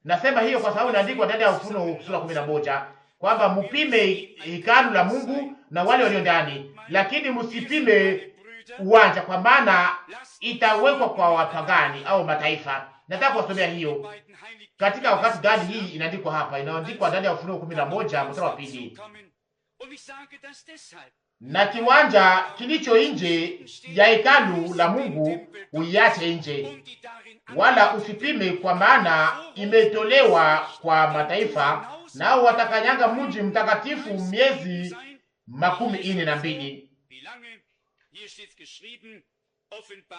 Nasema hiyo kwa sababu inaandikwa ndani ya Ufunuo sura 11 kwamba mupime hekalu la Mungu na wale walio ndani, lakini msipime uwanja, kwa maana itawekwa kwa wapagani au mataifa. Nataka kuwasomea hiyo katika wakati gani hii inaandikwa hapa. Inaandikwa ndani ya Ufunuo 11 mstari wa 2, na kiwanja kilicho nje ya hekalu la Mungu uiache nje, wala usipime, kwa maana imetolewa kwa mataifa, nao watakanyanga mji mtakatifu miezi 42.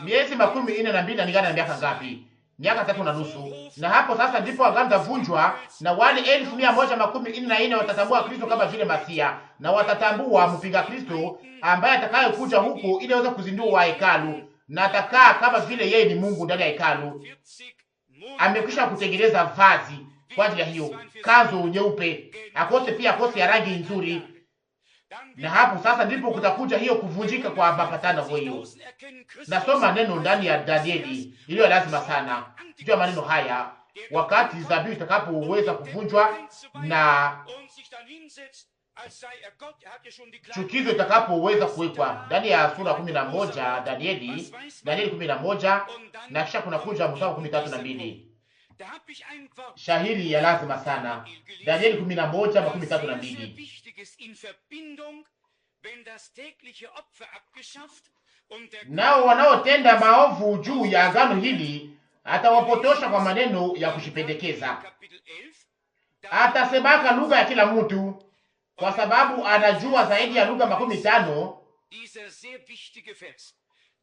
Miezi 42 inalingana na miaka ngapi? Miaka 3.5. Na hapo sasa ndipo agano litavunjwa, na wale 1144 watatambua Kristo kama vile Masia, na watatambua mpinga Kristo ambaye atakayekuja huko ili aweze kuzindua hekalu, na atakaa kama vile yeye ni Mungu ndani ya hekalu. Amekwisha kutengeneza vazi kwa ajili ya hiyo, kanzu nyeupe, akose ya rangi nzuri. Na hapo sasa ndipo kutakuja hiyo kuvunjika kwa mapatano hiyo. Nasoma neno ndani ya Danieli iliyo lazima sana juu ya maneno haya, wakati dhabihu itakapoweza kuvunjwa na chukizo itakapoweza kuwekwa, ndani ya sura 11 Danieli 11, na kisha kuna kuja mstari 13 shahiri ya lazima sana, Danieli 11:13. Nao wanaotenda maovu juu ya agano hili atawapotosha kwa maneno ya kushipendekeza. Atasemaka lugha ya kila mtu, kwa sababu anajua zaidi ya lugha 50.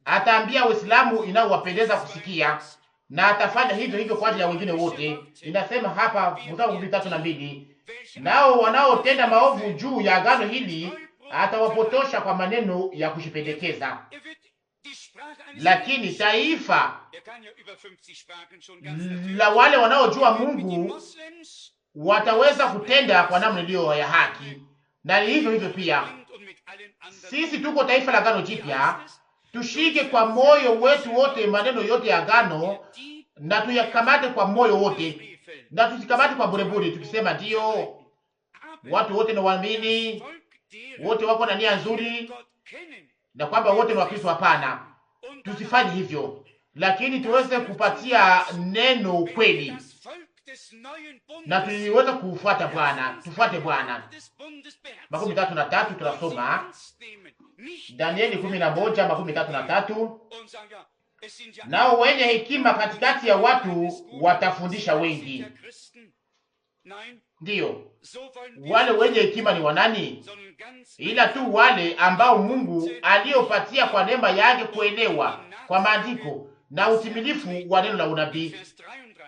Ataambia Uislamu inayowapendeza kusikia, na atafanya hivyo kwa ajili ya wengine wote. Inasema hapa mstari 13, nao wanaotenda maovu juu ya agano hili atawapotosha kwa maneno ya kushipendekeza. Lakini taifa la wale wanaojua Mungu wataweza kutenda kwa namna iliyo ya haki. Na hivyo pia sisi tuko taifa la agano jipya, tushike kwa moyo wetu wote maneno yote ya agano, na tuyakamate kwa moyo wote, na tusikamate kwa burebure tukisema ndiyo watu wote na waamini, wote wako na nia nzuri, na kwamba wote ni Wakristo. Hapana, tusifanye hivyo, lakini tuweze kupatia neno ukweli, na tuweze kufuata Bwana. Tufuate Bwana. 13 tunasoma Danieli 11:33, nao wenye hekima katikati ya watu watafundisha wengi. Ndiyo, wale wenye hekima ni wanani? Ila tu wale ambao Mungu aliopatia kwa neema yake kuelewa kwa maandiko na utimilifu wa neno la unabii.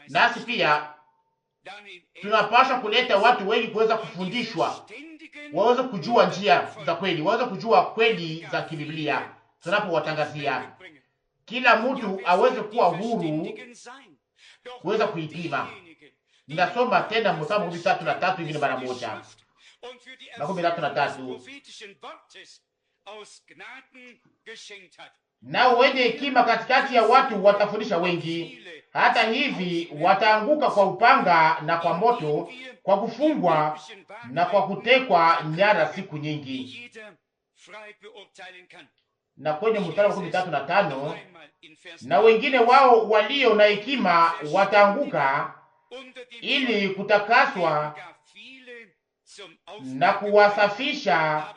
Nasi pia tunapaswa kuleta watu wengi kuweza kufundishwa, waweze kujua njia za kweli, waweze kujua kweli za kibiblia. Tunapowatangazia kila mtu aweze kuwa huru kuweza kuipima. Ninasoma tena mstari 13 ingine mara moja, 13. Nao wenye hekima katikati ya watu watafundisha wengi. Hata hivi wataanguka kwa upanga na kwa moto, kwa kufungwa na kwa kutekwa nyara siku nyingi. Na kwenye mstari wa 13:5, na wengine wao walio na hekima wataanguka ili kutakaswa na kuwasafisha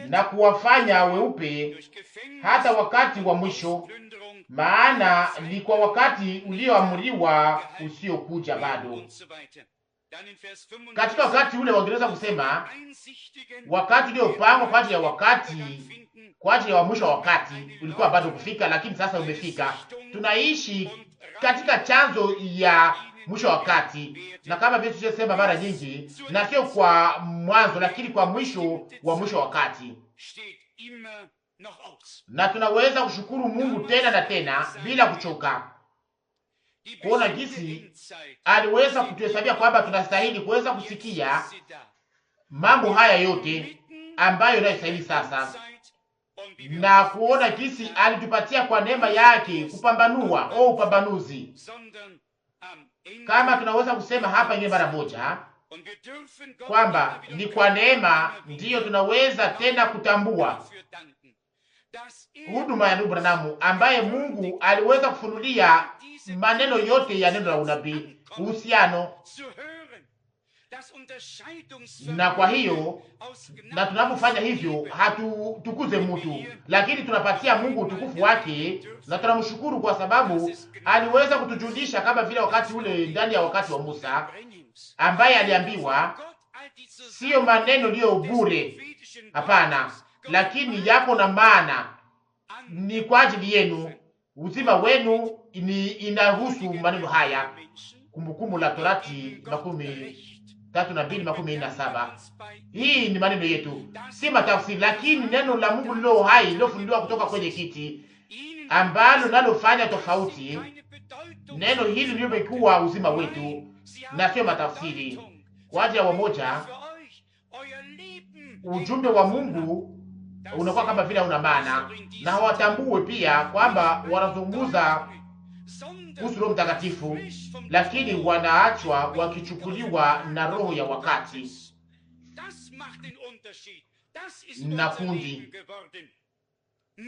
na kuwafanya weupe hata wakati wa mwisho, maana ni kwa wakati ulioamriwa usiokuja bado. Katika wakati ule wangeweza kusema wakati uliopangwa kwa ajili ya kwa ajili ya mwisho wa wakati ulikuwa bado kufika, lakini sasa umefika. Tunaishi katika chanzo ya mwisho wa wakati, na kama vile tulivyosema mara nyingi, na sio kwa mwanzo, lakini kwa mwisho wa mwisho wa wakati. na tunaweza kushukuru Mungu tena na tena bila kuchoka, kuona jinsi aliweza kutuhesabia kwamba tunastahili kuweza kusikia mambo haya yote ambayo inayostahili sasa, na kuona jinsi alitupatia kwa neema yake kupambanua upambanuzi, kama tunaweza kusema hapa ingine mara moja kwamba ni kwa neema ndiyo tunaweza tena kutambua huduma ya ndugu Branham, ambaye Mungu aliweza kufunulia maneno yote ya neno la unabii, uhusiano. Na kwa hiyo, na tunapofanya hivyo, hatutukuze mtu, lakini tunapatia Mungu utukufu wake, na tunamshukuru kwa sababu aliweza kutujulisha, kama vile wakati ule ndani ya wakati wa Musa, ambaye aliambiwa sio maneno liyo bure, hapana, lakini yako na maana, ni kwa ajili yenu, uzima wenu inahusu maneno haya. Kumbukumbu la Torati 32:47. Hii ni maneno yetu, si matafsiri, lakini neno la Mungu lilo hai, lilofunuliwa kutoka kwenye kiti, ambalo nalofanya tofauti. Neno hili limekuwa uzima wetu na sio matafsiri. Kwa ajili ya wamoja, ujumbe wa Mungu unakuwa kama vile una maana, na hawatambue pia kwamba wanazungumza kuhusu Roho Mtakatifu, lakini wanaachwa wakichukuliwa na roho ya wakati na kundi,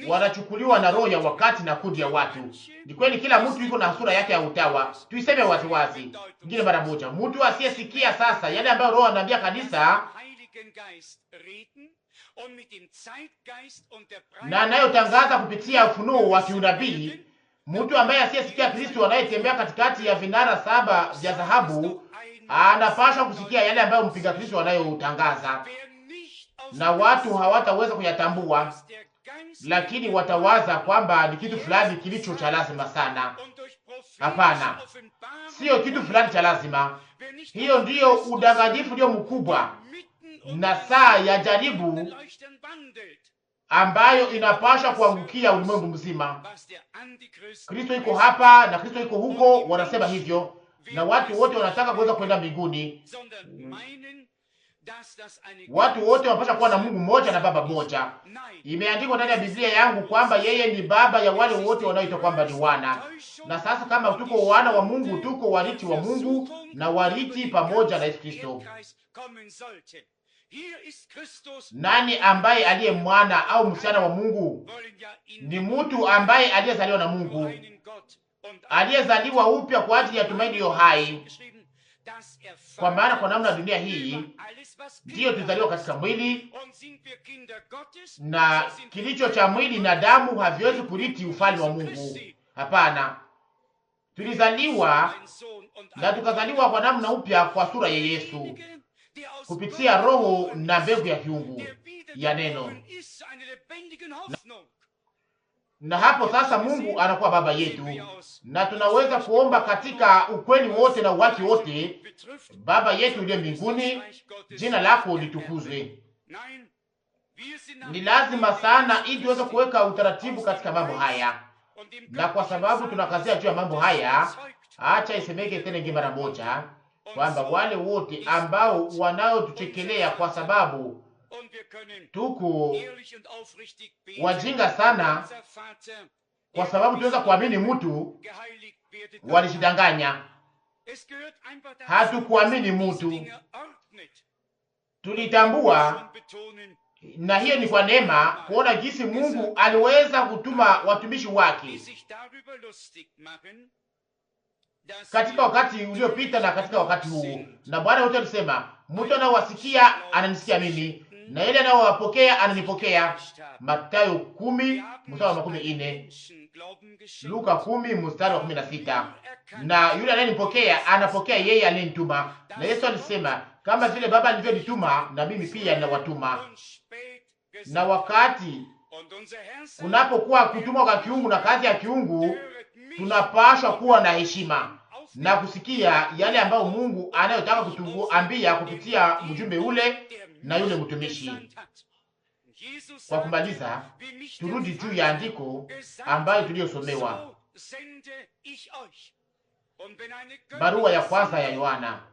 wanachukuliwa na roho ya wakati na kundi ya watu. Ni kweli, kila mtu yuko na sura yake ya utawa. Tuiseme waziwazi ngine mara moja, mtu asiyesikia sasa yale ambayo Roho anaambia kanisa na anayotangaza kupitia ufunuo wa kiunabii, mtu ambaye asiyesikia Kristo anayetembea katikati ya vinara 7 vya dhahabu, anapaswa kusikia yale ambayo mpinga Kristo anayotangaza, na watu hawataweza kuyatambua, lakini watawaza kwamba ni kitu fulani kilicho cha lazima sana. Hapana, sio kitu fulani cha lazima. Hiyo ndiyo udanganyifu ndio mkubwa na saa ya jaribu ambayo inapasha kuangukia ulimwengu mzima. Kristo iko hapa na Kristo iko huko, wanasema hivyo, na watu wote wanataka kuweza kwenda mbinguni. Watu wote wanapaswa kuwa na Mungu mmoja na Baba mmoja. Imeandikwa ndani ya Biblia yangu kwamba yeye ni baba ya wale wote wanaoitwa kwamba ni wana. Na sasa kama tuko wana wa Mungu, tuko warithi wa Mungu na warithi pamoja na Yesu Kristo. Nani ambaye aliye mwana au msichana wa Mungu? Ni mtu ambaye aliyezaliwa na Mungu, aliyezaliwa upya kwa ajili ya tumaini iliyo hai. Kwa maana kwa namna dunia hii ndiyo tulizaliwa katika mwili, na kilicho cha mwili na damu haviwezi kurithi ufalme wa Mungu. Hapana, tulizaliwa na tukazaliwa kwa namna upya kwa sura ya Yesu, kupitia roho na mbegu ya kiungu ya neno. Na hapo sasa Mungu anakuwa baba yetu, na tunaweza kuomba katika ukweli wote na uwaki wote: Baba yetu uliye mbinguni, jina lako litukuzwe. Ni lazima sana ili tuweze kuweka utaratibu katika mambo haya, na kwa sababu tunakazia juu ya mambo haya, acha isemeke tena ngine mara moja kwamba wale wote ambao wanaotuchekelea kwa sababu tuko wajinga sana, kwa sababu tuweza kuamini mtu, walishidanganya. Hatukuamini mtu, tulitambua, na hiyo ni kwa neema, kuona jinsi Mungu aliweza kutuma watumishi wake katika wakati uliopita na katika wakati huu. Na Bwana wote alisema, mtu anawasikia ananisikia mimi, na yule anawapokea ananipokea. Mathayo 10:40, Luka 10:16. Na yule anayenipokea anapokea yeye aliyenituma. Na Yesu alisema, kama vile Baba alivyonituma na mimi pia ninawatuma. Na wakati kunapokuwa kutumwa kwa kiungu na kazi ya kiungu, tunapaswa kuwa na heshima na kusikia yale ambayo Mungu anayotaka kutuambia kupitia mjumbe ule na yule mtumishi. Kwa kumaliza, turudi juu ya andiko ambayo tuliyosomewa, barua ya kwanza ya Yohana.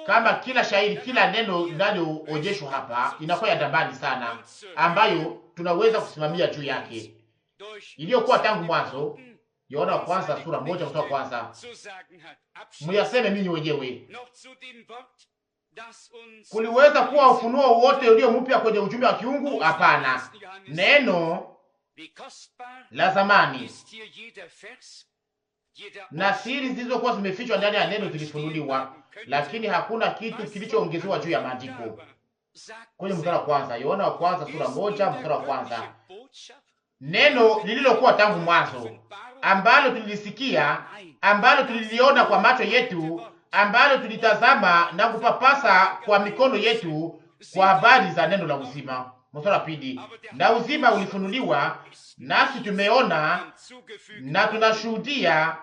Kama kila shairi, kila neno linaloonyeshwa hapa inakuwa ya dambani sana, ambayo tunaweza kusimamia juu yake, iliyokuwa tangu mwanzo. Yohana wa kwanza sura 1 mstari wa kwanza. Muyaseme ninyi wenyewe. Kuliweza kuwa ufunuo wote ulio mpya kwenye ujumbe wa kiungu? Hapana. Neno la zamani na siri zilizokuwa zimefichwa ndani ya neno zilifunuliwa, lakini hakuna kitu kilichoongezewa juu ya maandiko. Kwenye mstari wa kwanza, Yohana wa kwanza sura 1 mstari wa kwanza. Neno lililokuwa tangu mwanzo, ambalo tulilisikia, ambalo tuliliona kwa macho yetu, ambalo tulitazama na kupapasa kwa mikono yetu, kwa habari za neno la uzima. Mstari wa pili, na uzima ulifunuliwa, nasi tumeona na tunashuhudia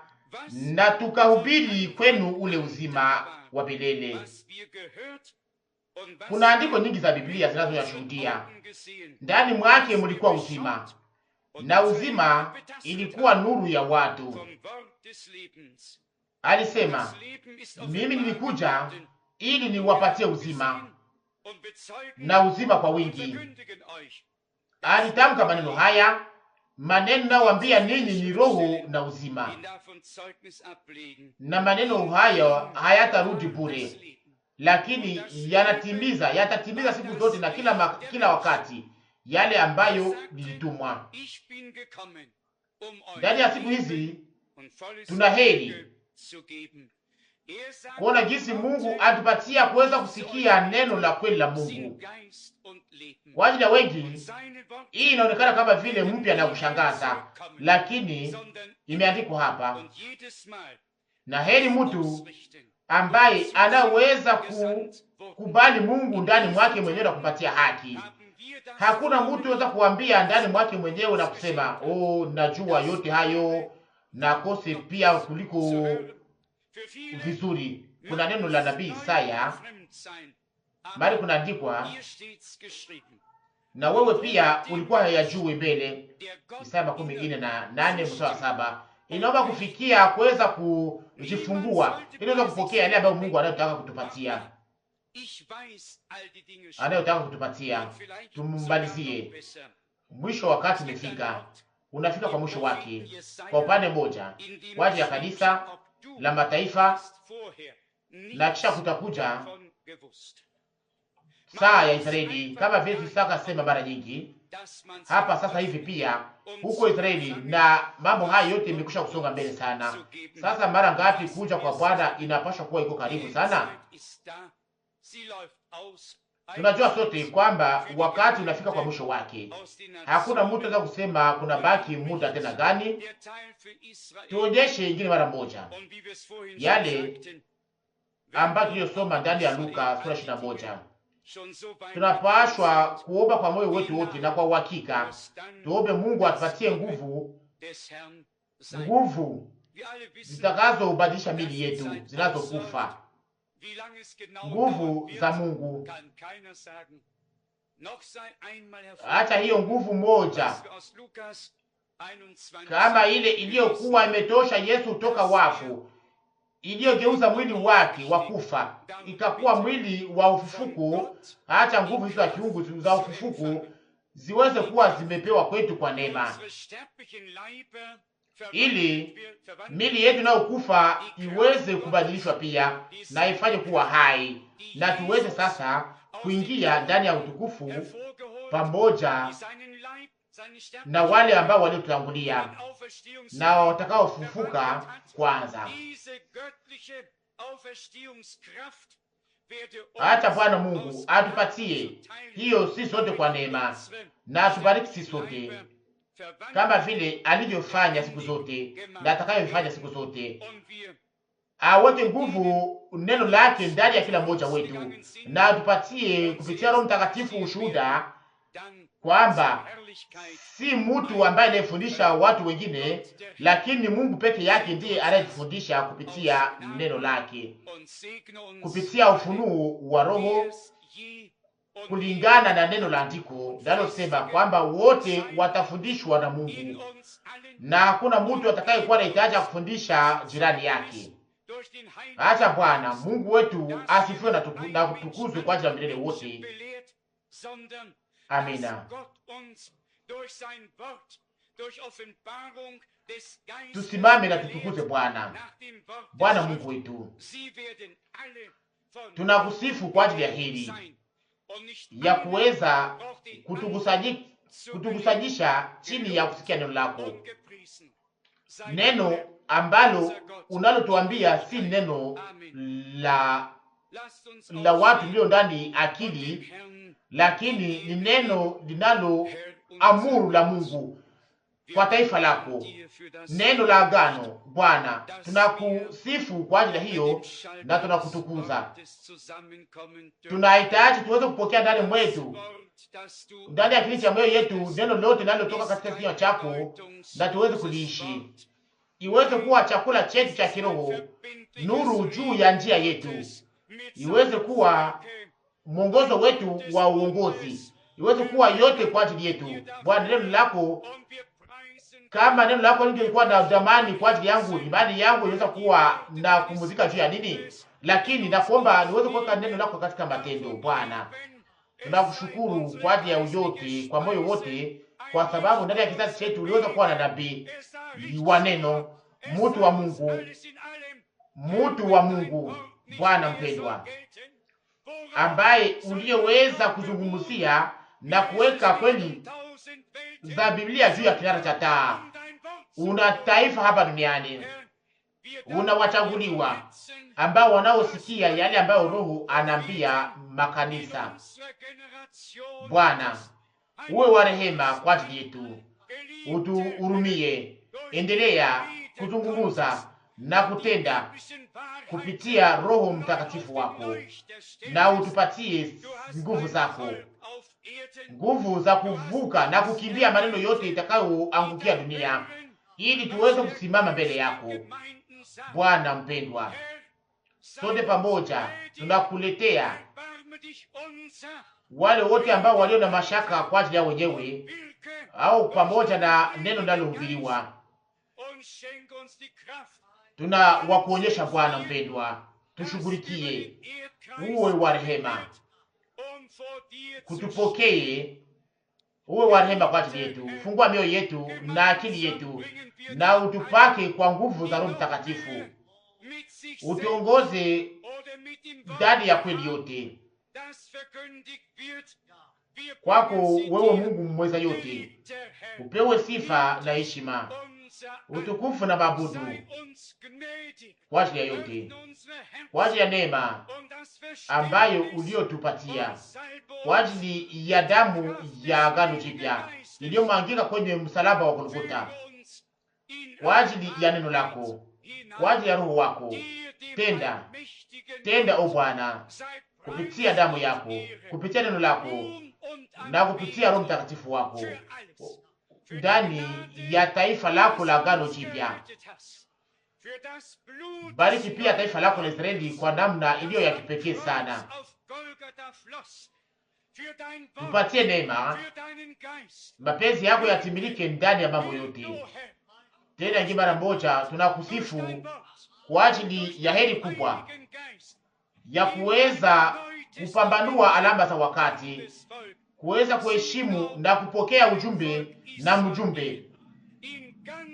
na tukahubiri kwenu ule uzima wa milele. Kuna andiko nyingi za Biblia zinazoyashuhudia. Ndani mwake mlikuwa uzima, na uzima ilikuwa nuru ya watu. Alisema, mimi nilikuja ili niwapatie uzima, na uzima kwa wingi. Alitamka maneno haya, maneno nawaambia ninyi ni roho na uzima, na maneno hayo hayatarudi bure, lakini yatatimiza siku zote na kila wakati yale ambayo nilitumwa. Ndani ya siku hizi tuna heri kuona jinsi Mungu atupatia kuweza kusikia neno la kweli la Mungu. Kwa ajili ya wengi hii inaonekana kama vile mpya na kushangaza, lakini imeandikwa hapa, na heri mtu ambaye anaweza kukubali Mungu ndani mwake mwenyewe na kupatia haki. Hakuna mtu anaweza kuambia ndani mwake mwenyewe na kusema, oh, najua yote hayo na kose pia kuliko vizuri. Kuna neno la nabii Isaya bali kunaandikwa, na wewe pia ulikuwa hayajui mbele. Isaya 48 mstari wa 7. Inaomba kufikia kuweza kujifungua ili uweze kupokea yale ambayo Mungu anayotaka kutupatia. Tumbalizie. Mwisho wakati umefika. Unafika kwa mwisho wake. Kwa upande mmoja, kwa ajili ya kanisa la mataifa, na kisha kutakuja saa ya Israeli, kama vile Isaka sema mara nyingi hapa sasa hivi pia huko Israeli, na mambo haya yote imekwisha kusonga mbele sana. Sasa mara ngapi kuja kwa Bwana inapaswa kuwa iko karibu sana. Tunajua sote kwamba wakati unafika kwa mwisho wake. Hakuna mtu anaweza kusema kuna baki muda tena gani. Tuonyeshe ingine mara moja yale ambayo tuliyosoma ndani ya Luka sura 21. Tunapashwa kuomba kwa moyo wetu wote na kwa uhakika. Tuombe Mungu atupatie nguvu zitakazobadilisha mili yetu zinazokufa, nguvu za Mungu. Hata hiyo nguvu moja kama ile iliyokuwa imetosha Yesu toka wafu, iliyogeuza mwili wake wa kufa ikakuwa mwili wa ufufuko, hata nguvu hizo za kiungu za ufufuko ziweze kuwa zimepewa kwetu kwa neema, ili mili yetu inayokufa iweze kubadilishwa pia na ifanye kuwa hai, na tuweze sasa kuingia ndani ya utukufu pamoja na wale ambao waliotutangulia na watakaofufuka kwanza. Acha Bwana Mungu atupatie hiyo sisi sote kwa neema, na atubariki sisi sote kama vile alivyofanya siku zote na atakayofanya siku zote. Aweke nguvu neno lake ndani ya kila mmoja wetu, na atupatie kupitia Roho Mtakatifu ushuhuda kwamba si mtu ambaye anayefundisha watu wengine, lakini Mungu peke yake ndiye anayefundisha kupitia neno lake, kupitia ufunuo wa Roho, kulingana na neno la andiko linalosema kwamba wote watafundishwa na Mungu, na hakuna mtu atakayekuwa na hitaji ya kufundisha jirani yake. Acha Bwana Mungu wetu asifiwe na kutukuzwe kwa ajili ya milele wote. Amina. Tusimame na tutukuze Bwana. Bwana Mungu wetu, tunakusifu kwa ajili ya hili ya kuweza kutukusanyisha chini ya kusikia neno lako, neno ambalo unalotuambia si neno la watu lio ndani akili, lakini ni neno linalo amuru la Mungu kwa taifa lako, neno la agano. Bwana, tunakusifu kwa ajili ya hiyo na tunakutukuza. Tunahitaji tuweze kupokea ndani mwetu, ndani ya akili cha moyo yetu, neno lote linalotoka katika kinywa chako, na tuweze kuliishi, iweze kuwa chakula chetu cha kiroho, nuru juu ya njia yetu, iweze kuwa mwongozo wetu wa uongozi, iweze kuwa yote kwa ajili yetu. Bwana, neno lako, kama neno lako lingekuwa na dhamani kwa ajili yangu, imani yangu inaweza kuwa na kumuzika juu ya nini? Lakini nakuomba niweze kuweka neno lako katika matendo. Bwana, tunakushukuru kwa ajili ya uyote, kwa moyo wote, kwa sababu ndani ya kizazi chetu uliweza kuwa na nabii wa neno, mtu wa Mungu, mtu wa Mungu, Bwana mpendwa, ambaye uliyeweza kuzungumzia na kuweka kweli za Biblia juu ya kinara cha taa. Una taifa hapa duniani, una wachaguliwa ambao wanaosikia yale ambayo Roho anaambia makanisa. Bwana, uwe wa rehema kwa ajili yetu, utuhurumie. Endelea kuzungumza na kutenda kupitia Roho Mtakatifu wako, na utupatie nguvu zako, nguvu za kuvuka na kukimbia maneno yote itakayoangukia dunia, ili tuweze kusimama mbele yako. Bwana mpendwa, sote pamoja tunakuletea wale wote ambao walio na mashaka kwa ajili ya wenyewe, au pamoja na neno linalohubiriwa. Tuna wakuonyesha Bwana mpendwa, tushughulikie, uwe wa rehema, kutupokee, uwe wa rehema kwa ajili yetu. Fungua mioyo yetu na akili yetu, na utupake kwa nguvu za Roho Mtakatifu. Utuongoze ndani ya kweli yote. Kwako wewe Mungu mweza yote, upewe sifa na heshima, utukufu na mabudu kwa ajili ya yote, kwa ajili ya neema ambayo uliotupatia, kwa ajili ya damu ya agano jipya iliyomwangika kwenye msalaba wa Golgotha, kwa ajili ya neno lako, kwa ajili ya Roho wako. Tenda o Bwana, kupitia damu yako, kupitia neno lako na kupitia Roho Mtakatifu wako ndani ya taifa lako la agano jipya. Bariki pia taifa lako la Israeli kwa namna iliyo ya kipekee sana. Tupatie neema, mapenzi yako yatimilike ndani ya mambo yote. Tena ingi mara moja tunakusifu kwa ajili ya heri kubwa ya kuweza kupambanua alama za wakati, kuweza kuheshimu na kupokea ujumbe na mjumbe.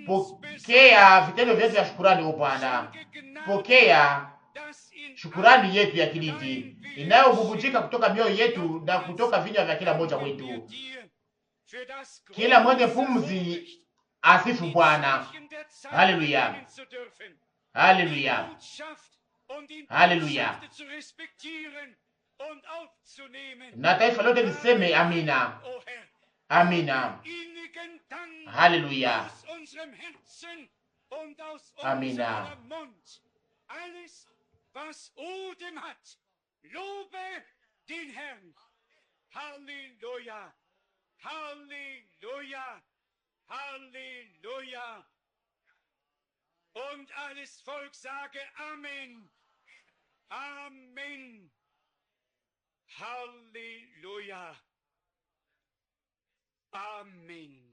Pokea vitendo vyetu vya shukurani o Bwana. Pokea shukurani yetu ya kilindi inayobubujika kutoka mioyo yetu na kutoka vinywa vya kila mmoja wetu. Kila mwenye pumzi asifu Bwana. Haleluya, haleluya, haleluya. Na taifa lote liseme amina, amina, haleluya, amina. Halleluja. Und alles Volk sage Amen. Amen. Halleluja. Amen.